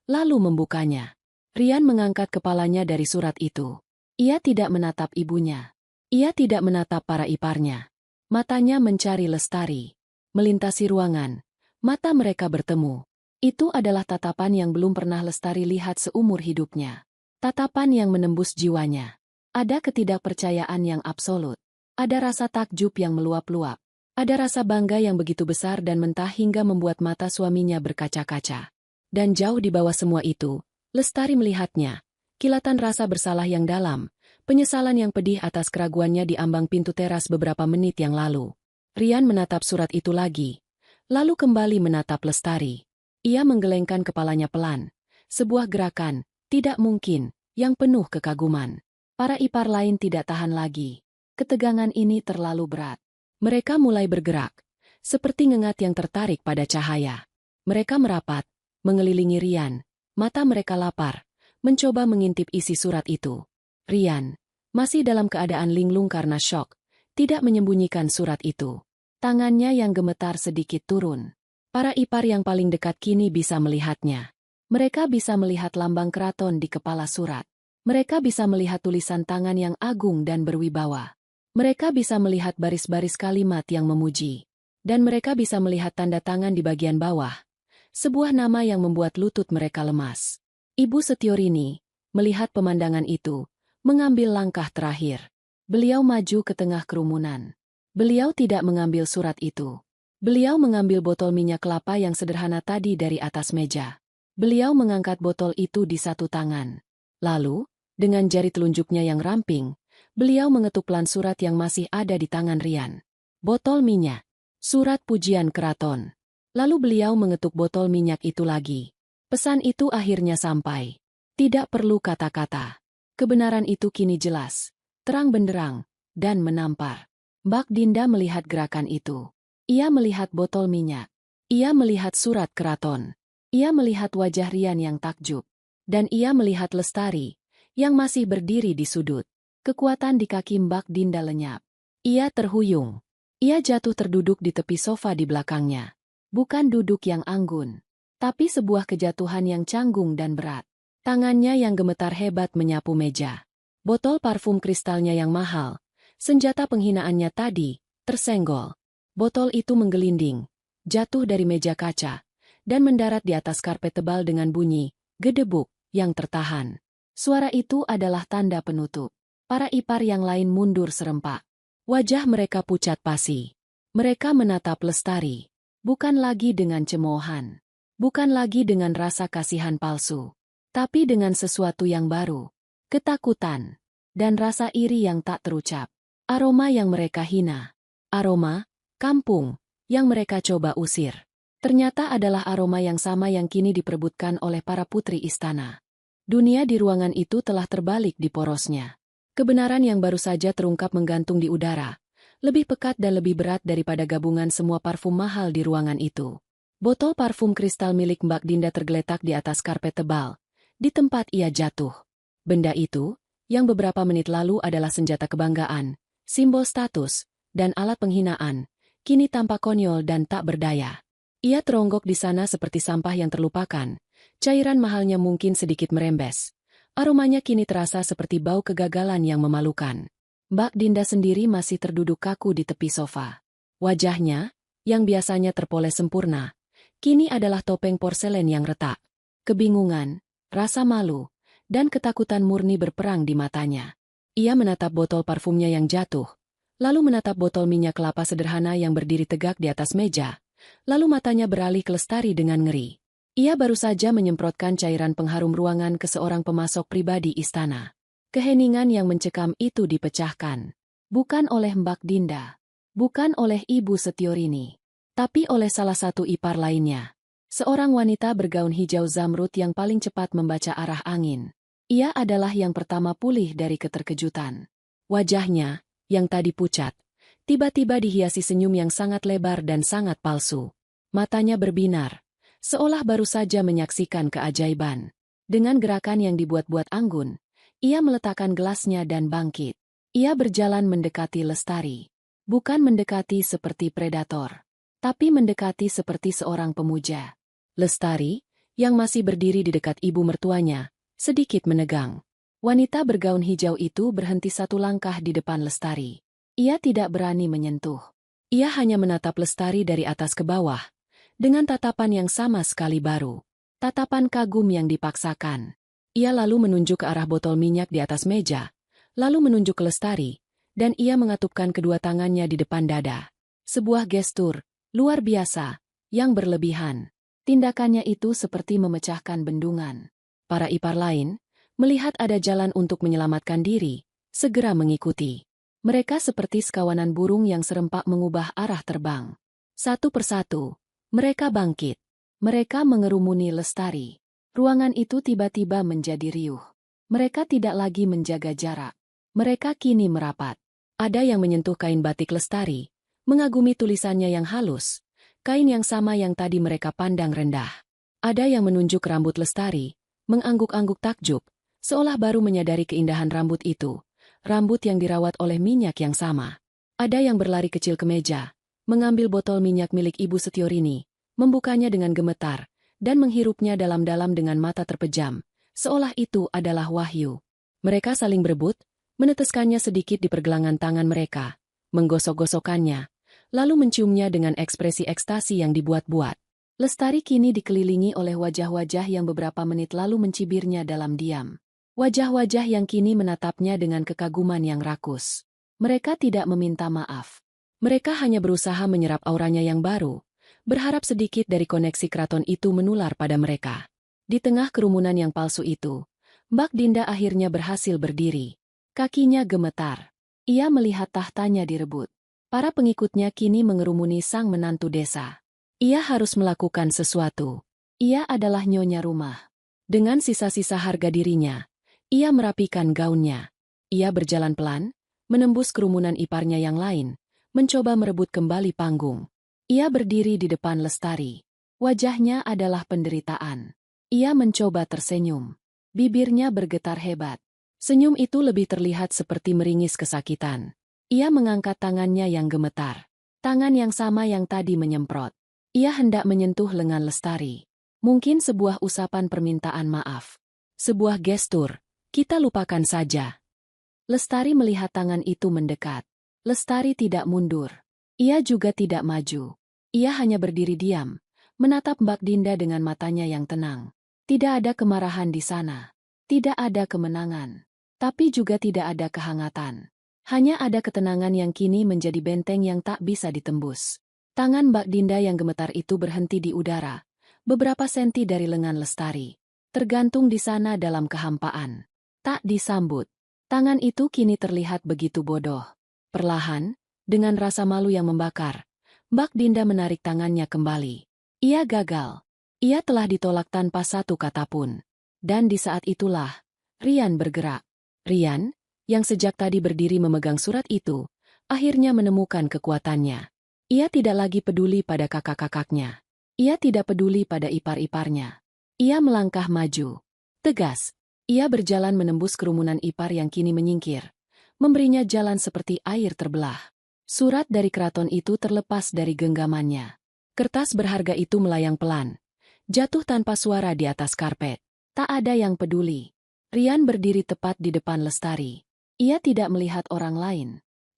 lalu membukanya. Rian mengangkat kepalanya dari surat itu. Ia tidak menatap ibunya. Ia tidak menatap para iparnya. Matanya mencari Lestari. Melintasi ruangan, mata mereka bertemu. Itu adalah tatapan yang belum pernah Lestari lihat seumur hidupnya. Tatapan yang menembus jiwanya. Ada ketidakpercayaan yang absolut. Ada rasa takjub yang meluap-luap. Ada rasa bangga yang begitu besar dan mentah hingga membuat mata suaminya berkaca-kaca. Dan jauh di bawah semua itu, Lestari melihatnya. Kilatan rasa bersalah yang dalam, penyesalan yang pedih atas keraguannya di ambang pintu teras beberapa menit yang lalu. Rian menatap surat itu lagi, lalu kembali menatap Lestari. Ia menggelengkan kepalanya pelan. Sebuah gerakan, tidak mungkin, yang penuh kekaguman. Para ipar lain tidak tahan lagi. Ketegangan ini terlalu berat. Mereka mulai bergerak, seperti ngengat yang tertarik pada cahaya. Mereka merapat, mengelilingi Rian, mata mereka lapar. Mencoba mengintip isi surat itu. Rian, masih dalam keadaan linglung karena syok, tidak menyembunyikan surat itu. Tangannya yang gemetar sedikit turun. Para ipar yang paling dekat kini bisa melihatnya. Mereka bisa melihat lambang keraton di kepala surat. Mereka bisa melihat tulisan tangan yang agung dan berwibawa. Mereka bisa melihat baris-baris kalimat yang memuji. Dan mereka bisa melihat tanda tangan di bagian bawah. Sebuah nama yang membuat lutut mereka lemas. Ibu Setiorini, melihat pemandangan itu, mengambil langkah terakhir. Beliau maju ke tengah kerumunan. Beliau tidak mengambil surat itu. Beliau mengambil botol minyak kelapa yang sederhana tadi dari atas meja. Beliau mengangkat botol itu di satu tangan. Lalu, dengan jari telunjuknya yang ramping, beliau mengetuk pelan surat yang masih ada di tangan Rian. Botol minyak. Surat pujian keraton. Lalu beliau mengetuk botol minyak itu lagi. Pesan itu akhirnya sampai. Tidak perlu kata-kata. Kebenaran itu kini jelas, terang benderang, dan menampar. Mbak Dinda melihat gerakan itu. Ia melihat botol minyak. Ia melihat surat keraton. Ia melihat wajah Rian yang takjub. Dan ia melihat Lestari, yang masih berdiri di sudut. Kekuatan di kaki Mbak Dinda lenyap. Ia terhuyung. Ia jatuh terduduk di tepi sofa di belakangnya. Bukan duduk yang anggun, tapi sebuah kejatuhan yang canggung dan berat. Tangannya yang gemetar hebat menyapu meja. Botol parfum kristalnya yang mahal, senjata penghinaannya tadi, tersenggol. Botol itu menggelinding, jatuh dari meja kaca, dan mendarat di atas karpet tebal dengan bunyi gedebuk yang tertahan. Suara itu adalah tanda penutup. Para ipar yang lain mundur serempak. Wajah mereka pucat pasi. Mereka menatap Lestari. Bukan lagi dengan cemoohan. Bukan lagi dengan rasa kasihan palsu. Tapi dengan sesuatu yang baru. Ketakutan. Dan rasa iri yang tak terucap. Aroma yang mereka hina. Aroma kampung yang mereka coba usir. Ternyata adalah aroma yang sama yang kini diperebutkan oleh para putri istana. Dunia di ruangan itu telah terbalik di porosnya. Kebenaran yang baru saja terungkap menggantung di udara, lebih pekat dan lebih berat daripada gabungan semua parfum mahal di ruangan itu. Botol parfum kristal milik Mbak Dinda tergeletak di atas karpet tebal, di tempat ia jatuh. Benda itu, yang beberapa menit lalu adalah senjata kebanggaan, simbol status, dan alat penghinaan, kini tampak konyol dan tak berdaya. Ia teronggok di sana seperti sampah yang terlupakan. Cairan mahalnya mungkin sedikit merembes. Aromanya kini terasa seperti bau kegagalan yang memalukan. Mbak Dinda sendiri masih terduduk kaku di tepi sofa. Wajahnya, yang biasanya terpoles sempurna, kini adalah topeng porselen yang retak. Kebingungan, rasa malu, dan ketakutan murni berperang di matanya. Ia menatap botol parfumnya yang jatuh, lalu menatap botol minyak kelapa sederhana yang berdiri tegak di atas meja, lalu matanya beralih ke Lestari dengan ngeri. Ia baru saja menyemprotkan cairan pengharum ruangan ke seorang pemasok pribadi istana. Keheningan yang mencekam itu dipecahkan. Bukan oleh Mbak Dinda. Bukan oleh Ibu Setiorini. Tapi oleh salah satu ipar lainnya. Seorang wanita bergaun hijau zamrud yang paling cepat membaca arah angin. Ia adalah yang pertama pulih dari keterkejutan. Wajahnya, yang tadi pucat, tiba-tiba dihiasi senyum yang sangat lebar dan sangat palsu. Matanya berbinar. Seolah baru saja menyaksikan keajaiban. Dengan gerakan yang dibuat-buat anggun, ia meletakkan gelasnya dan bangkit. Ia berjalan mendekati Lestari. Bukan mendekati seperti predator, tapi mendekati seperti seorang pemuja. Lestari, yang masih berdiri di dekat ibu mertuanya, sedikit menegang. Wanita bergaun hijau itu berhenti satu langkah di depan Lestari. Ia tidak berani menyentuh. Ia hanya menatap Lestari dari atas ke bawah, dengan tatapan yang sama sekali baru. Tatapan kagum yang dipaksakan. Ia lalu menunjuk ke arah botol minyak di atas meja, lalu menunjuk ke Lestari, dan ia mengatupkan kedua tangannya di depan dada. Sebuah gestur, luar biasa, yang berlebihan. Tindakannya itu seperti memecahkan bendungan. Para ipar lain, melihat ada jalan untuk menyelamatkan diri, segera mengikuti. Mereka seperti sekawanan burung yang serempak mengubah arah terbang. Satu persatu, mereka bangkit. Mereka mengerumuni Lestari. Ruangan itu tiba-tiba menjadi riuh. Mereka tidak lagi menjaga jarak. Mereka kini merapat. Ada yang menyentuh kain batik Lestari, mengagumi tulisannya yang halus, kain yang sama yang tadi mereka pandang rendah. Ada yang menunjuk rambut Lestari, mengangguk-angguk takjub, seolah baru menyadari keindahan rambut itu, rambut yang dirawat oleh minyak yang sama. Ada yang berlari kecil ke meja, mengambil botol minyak milik Ibu Setiorini, membukanya dengan gemetar, dan menghirupnya dalam-dalam dengan mata terpejam, seolah itu adalah wahyu. Mereka saling berebut, meneteskannya sedikit di pergelangan tangan mereka, menggosok-gosokkannya, lalu menciumnya dengan ekspresi ekstasi yang dibuat-buat. Lestari kini dikelilingi oleh wajah-wajah yang beberapa menit lalu mencibirnya dalam diam. Wajah-wajah yang kini menatapnya dengan kekaguman yang rakus. Mereka tidak meminta maaf. Mereka hanya berusaha menyerap auranya yang baru, berharap sedikit dari koneksi keraton itu menular pada mereka. Di tengah kerumunan yang palsu itu, Mbak Dinda akhirnya berhasil berdiri. Kakinya gemetar. Ia melihat tahtanya direbut. Para pengikutnya kini mengerumuni sang menantu desa. Ia harus melakukan sesuatu. Ia adalah nyonya rumah. Dengan sisa-sisa harga dirinya, ia merapikan gaunnya. Ia berjalan pelan, menembus kerumunan iparnya yang lain, mencoba merebut kembali panggung. Ia berdiri di depan Lestari. Wajahnya adalah penderitaan. Ia mencoba tersenyum. Bibirnya bergetar hebat. Senyum itu lebih terlihat seperti meringis kesakitan. Ia mengangkat tangannya yang gemetar. Tangan yang sama yang tadi menyemprot. Ia hendak menyentuh lengan Lestari. Mungkin sebuah usapan permintaan maaf. Sebuah gestur. Kita lupakan saja. Lestari melihat tangan itu mendekat. Lestari tidak mundur. Ia juga tidak maju. Ia hanya berdiri diam, menatap Mbak Dinda dengan matanya yang tenang. Tidak ada kemarahan di sana. Tidak ada kemenangan. Tapi juga tidak ada kehangatan. Hanya ada ketenangan yang kini menjadi benteng yang tak bisa ditembus. Tangan Mbak Dinda yang gemetar itu berhenti di udara, beberapa senti dari lengan Lestari. Tergantung di sana dalam kehampaan. Tak disambut. Tangan itu kini terlihat begitu bodoh. Perlahan, dengan rasa malu yang membakar, Mbak Dinda menarik tangannya kembali. Ia gagal. Ia telah ditolak tanpa satu kata pun. Dan di saat itulah, Rian bergerak. Rian, yang sejak tadi berdiri memegang surat itu, akhirnya menemukan kekuatannya. Ia tidak lagi peduli pada kakak-kakaknya. Ia tidak peduli pada ipar-iparnya. Ia melangkah maju. Tegas. Ia berjalan menembus kerumunan ipar yang kini menyingkir, memberinya jalan seperti air terbelah. Surat dari keraton itu terlepas dari genggamannya. Kertas berharga itu melayang pelan, jatuh tanpa suara di atas karpet. Tak ada yang peduli. Rian berdiri tepat di depan Lestari. Ia tidak melihat orang lain.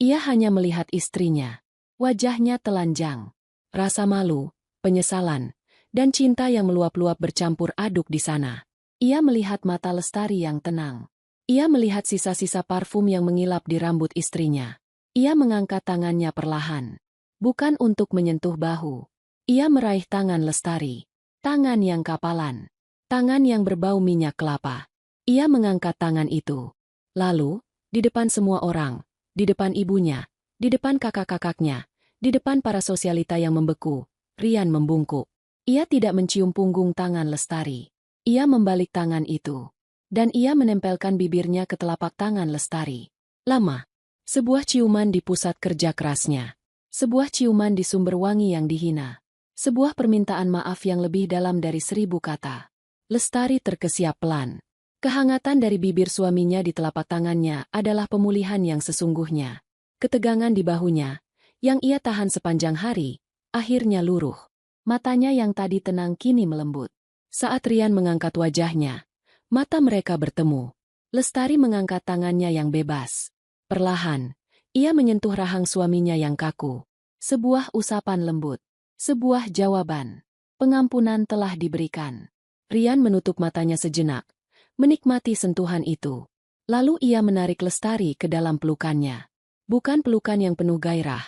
Ia hanya melihat istrinya. Wajahnya telanjang. Rasa malu, penyesalan, dan cinta yang meluap-luap bercampur aduk di sana. Ia melihat mata Lestari yang tenang. Ia melihat sisa-sisa parfum yang mengilap di rambut istrinya. Ia mengangkat tangannya perlahan. Bukan untuk menyentuh bahu. Ia meraih tangan Lestari. Tangan yang kapalan. Tangan yang berbau minyak kelapa. Ia mengangkat tangan itu. Lalu, di depan semua orang, di depan ibunya, di depan kakak-kakaknya, di depan para sosialita yang membeku, Rian membungkuk. Ia tidak mencium punggung tangan Lestari. Ia membalik tangan itu. Dan ia menempelkan bibirnya ke telapak tangan Lestari. Lama. Sebuah ciuman di pusat kerja kerasnya. Sebuah ciuman di sumber wangi yang dihina. Sebuah permintaan maaf yang lebih dalam dari 1000 kata. Lestari terkesiap pelan. Kehangatan dari bibir suaminya di telapak tangannya adalah pemulihan yang sesungguhnya. Ketegangan di bahunya, yang ia tahan sepanjang hari, akhirnya luruh. Matanya yang tadi tenang kini melembut. Saat Rian mengangkat wajahnya, mata mereka bertemu. Lestari mengangkat tangannya yang bebas. Perlahan, ia menyentuh rahang suaminya yang kaku. Sebuah usapan lembut. Sebuah jawaban. Pengampunan telah diberikan. Rian menutup matanya sejenak, menikmati sentuhan itu. Lalu ia menarik Lestari ke dalam pelukannya. Bukan pelukan yang penuh gairah,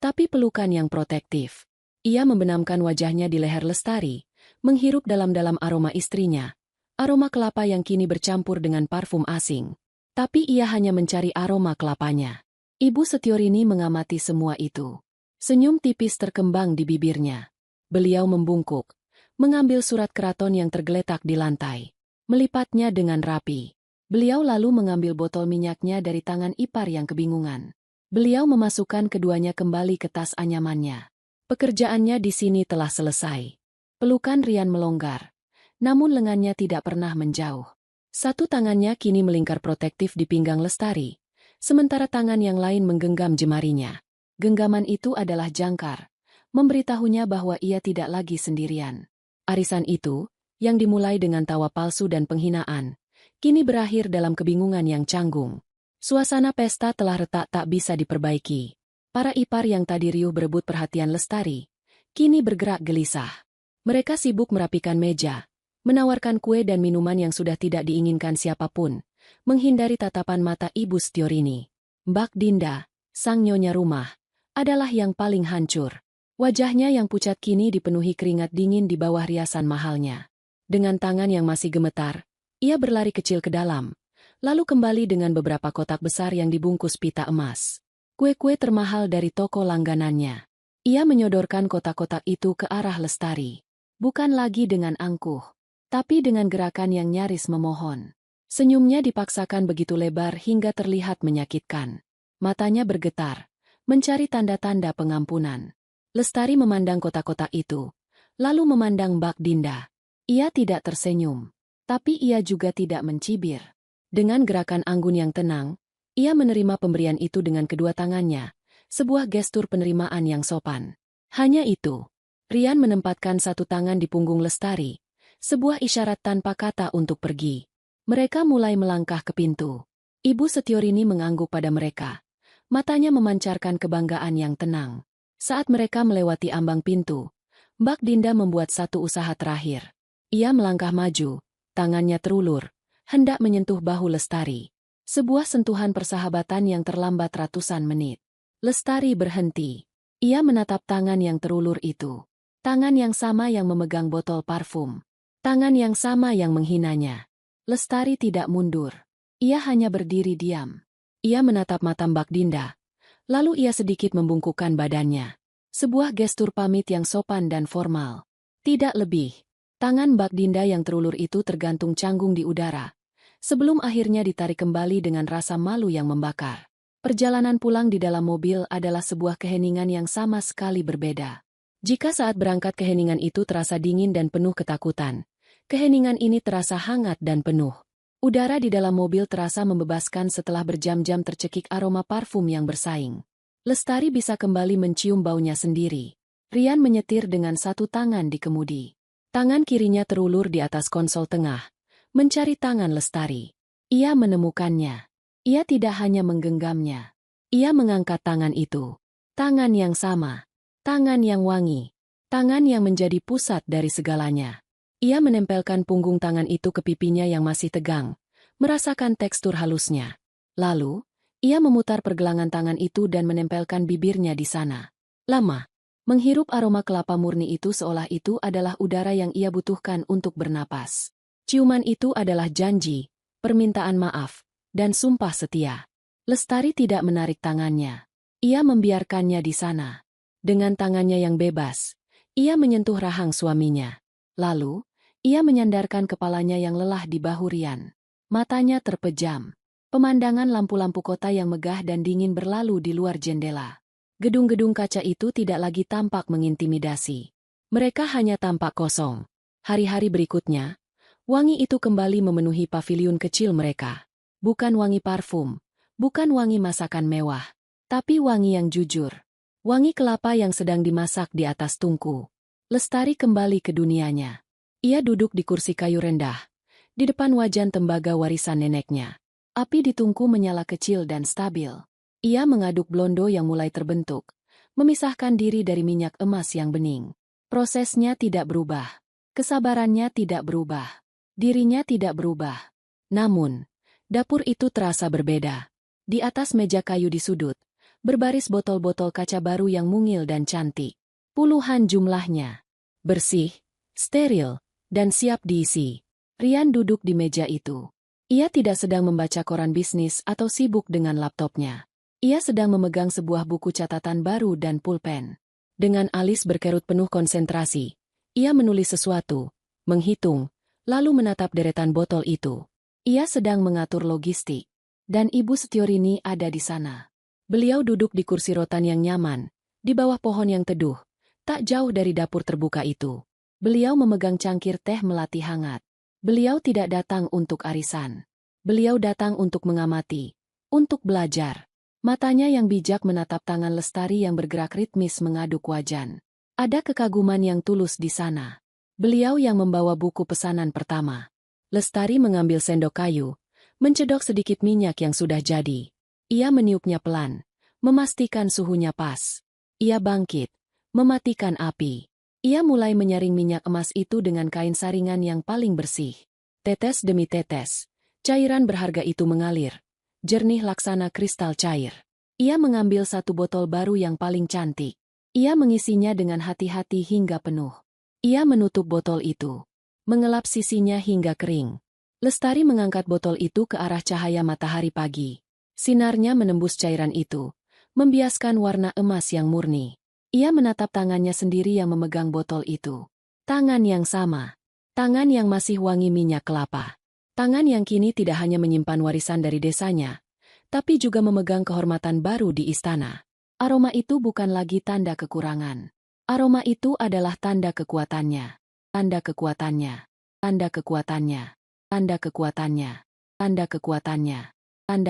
tapi pelukan yang protektif. Ia membenamkan wajahnya di leher Lestari, menghirup dalam-dalam aroma istrinya, aroma kelapa yang kini bercampur dengan parfum asing. Tapi ia hanya mencari aroma kelapanya. Ibu Setiorini mengamati semua itu. Senyum tipis terkembang di bibirnya. Beliau membungkuk, mengambil surat keraton yang tergeletak di lantai. Melipatnya dengan rapi. Beliau lalu mengambil botol minyaknya dari tangan ipar yang kebingungan. Beliau memasukkan keduanya kembali ke tas anyamannya. Pekerjaannya di sini telah selesai. Pelukan Rian melonggar, namun lengannya tidak pernah menjauh. Satu tangannya kini melingkar protektif di pinggang Lestari, sementara tangan yang lain menggenggam jemarinya. Genggaman itu adalah jangkar, memberitahunya bahwa ia tidak lagi sendirian. Arisan itu, yang dimulai dengan tawa palsu dan penghinaan, kini berakhir dalam kebingungan yang canggung. Suasana pesta telah retak tak bisa diperbaiki. Para ipar yang tadi riuh berebut perhatian Lestari, kini bergerak gelisah. Mereka sibuk merapikan meja, menawarkan kue dan minuman yang sudah tidak diinginkan siapapun, menghindari tatapan mata Ibu Setiorini. Mbak Dinda, sang nyonya rumah, adalah yang paling hancur. Wajahnya yang pucat kini dipenuhi keringat dingin di bawah riasan mahalnya. Dengan tangan yang masih gemetar, ia berlari kecil ke dalam, lalu kembali dengan beberapa kotak besar yang dibungkus pita emas. Kue-kue termahal dari toko langganannya. Ia menyodorkan kotak-kotak itu ke arah Lestari. Bukan lagi dengan angkuh, tapi dengan gerakan yang nyaris memohon. Senyumnya dipaksakan begitu lebar hingga terlihat menyakitkan. Matanya bergetar, mencari tanda-tanda pengampunan. Lestari memandang kotak-kotak itu, lalu memandang Mbak Dinda. Ia tidak tersenyum, tapi ia juga tidak mencibir. Dengan gerakan anggun yang tenang, ia menerima pemberian itu dengan kedua tangannya, sebuah gestur penerimaan yang sopan. Hanya itu. Rian menempatkan satu tangan di punggung Lestari, sebuah isyarat tanpa kata untuk pergi. Mereka mulai melangkah ke pintu. Ibu Setiorini mengangguk pada mereka. Matanya memancarkan kebanggaan yang tenang. Saat mereka melewati ambang pintu, Mbak Dinda membuat satu usaha terakhir. Ia melangkah maju, tangannya terulur, hendak menyentuh bahu Lestari. Sebuah sentuhan persahabatan yang terlambat ratusan menit. Lestari berhenti. Ia menatap tangan yang terulur itu. Tangan yang sama yang memegang botol parfum. Tangan yang sama yang menghinanya. Lestari tidak mundur. Ia hanya berdiri diam. Ia menatap mata Mbak Dinda. Lalu ia sedikit membungkukkan badannya. Sebuah gestur pamit yang sopan dan formal. Tidak lebih. Tangan Mbak Dinda yang terulur itu tergantung canggung di udara. Sebelum akhirnya ditarik kembali dengan rasa malu yang membakar. Perjalanan pulang di dalam mobil adalah sebuah keheningan yang sama sekali berbeda. Jika saat berangkat keheningan itu terasa dingin dan penuh ketakutan, keheningan ini terasa hangat dan penuh. Udara di dalam mobil terasa membebaskan setelah berjam-jam tercekik aroma parfum yang bersaing. Lestari bisa kembali mencium baunya sendiri. Rian menyetir dengan satu tangan di kemudi. Tangan kirinya terulur di atas konsol tengah, mencari tangan Lestari. Ia menemukannya. Ia tidak hanya menggenggamnya. Ia mengangkat tangan itu. Tangan yang sama. Tangan yang wangi. Tangan yang menjadi pusat dari segalanya. Ia menempelkan punggung tangan itu ke pipinya yang masih tegang, merasakan tekstur halusnya. Lalu, ia memutar pergelangan tangan itu dan menempelkan bibirnya di sana. Lama, menghirup aroma kelapa murni itu seolah itu adalah udara yang ia butuhkan untuk bernapas. Ciuman itu adalah janji, permintaan maaf, dan sumpah setia. Lestari tidak menarik tangannya. Ia membiarkannya di sana. Dengan tangannya yang bebas, ia menyentuh rahang suaminya. Lalu, ia menyandarkan kepalanya yang lelah di bahu Rian. Matanya terpejam. Pemandangan lampu-lampu kota yang megah dan dingin berlalu di luar jendela. Gedung-gedung kaca itu tidak lagi tampak mengintimidasi. Mereka hanya tampak kosong. Hari-hari berikutnya, wangi itu kembali memenuhi paviliun kecil mereka. Bukan wangi parfum, bukan wangi masakan mewah, tapi wangi yang jujur. Wangi kelapa yang sedang dimasak di atas tungku. Lestari kembali ke dunianya. Ia duduk di kursi kayu rendah, di depan wajan tembaga warisan neneknya. Api di tungku menyala kecil dan stabil. Ia mengaduk blondo yang mulai terbentuk, memisahkan diri dari minyak emas yang bening. Prosesnya tidak berubah. Kesabarannya tidak berubah. Dirinya tidak berubah. Namun, dapur itu terasa berbeda. Di atas meja kayu di sudut, berbaris botol-botol kaca baru yang mungil dan cantik. Puluhan jumlahnya. Bersih, steril, dan siap diisi. Rian duduk di meja itu. Ia tidak sedang membaca koran bisnis atau sibuk dengan laptopnya. Ia sedang memegang sebuah buku catatan baru dan pulpen. Dengan alis berkerut penuh konsentrasi, ia menulis sesuatu, menghitung, lalu menatap deretan botol itu. Ia sedang mengatur logistik. Dan Ibu Setiorini ada di sana. Beliau duduk di kursi rotan yang nyaman, di bawah pohon yang teduh, tak jauh dari dapur terbuka itu. Beliau memegang cangkir teh melati hangat. Beliau tidak datang untuk arisan. Beliau datang untuk mengamati, untuk belajar. Matanya yang bijak menatap tangan Lestari yang bergerak ritmis mengaduk wajan. Ada kekaguman yang tulus di sana. Beliau yang membawa buku pesanan pertama. Lestari mengambil sendok kayu, mencedok sedikit minyak yang sudah jadi. Ia meniupnya pelan, memastikan suhunya pas. Ia bangkit, mematikan api. Ia mulai menyaring minyak emas itu dengan kain saringan yang paling bersih. Tetes demi tetes, cairan berharga itu mengalir, jernih laksana kristal cair. Ia mengambil satu botol baru yang paling cantik. Ia mengisinya dengan hati-hati hingga penuh. Ia menutup botol itu, mengelap sisinya hingga kering. Lestari mengangkat botol itu ke arah cahaya matahari pagi. Sinarnya menembus cairan itu, membiaskan warna emas yang murni. Ia menatap tangannya sendiri yang memegang botol itu. Tangan yang sama. Tangan yang masih wangi minyak kelapa. Tangan yang kini tidak hanya menyimpan warisan dari desanya, tapi juga memegang kehormatan baru di istana. Aroma itu bukan lagi tanda kekurangan. Aroma itu adalah tanda kekuatannya. Tanda kekuatannya. Tanda kekuatannya. Tanda kekuatannya. Tanda kekuatannya.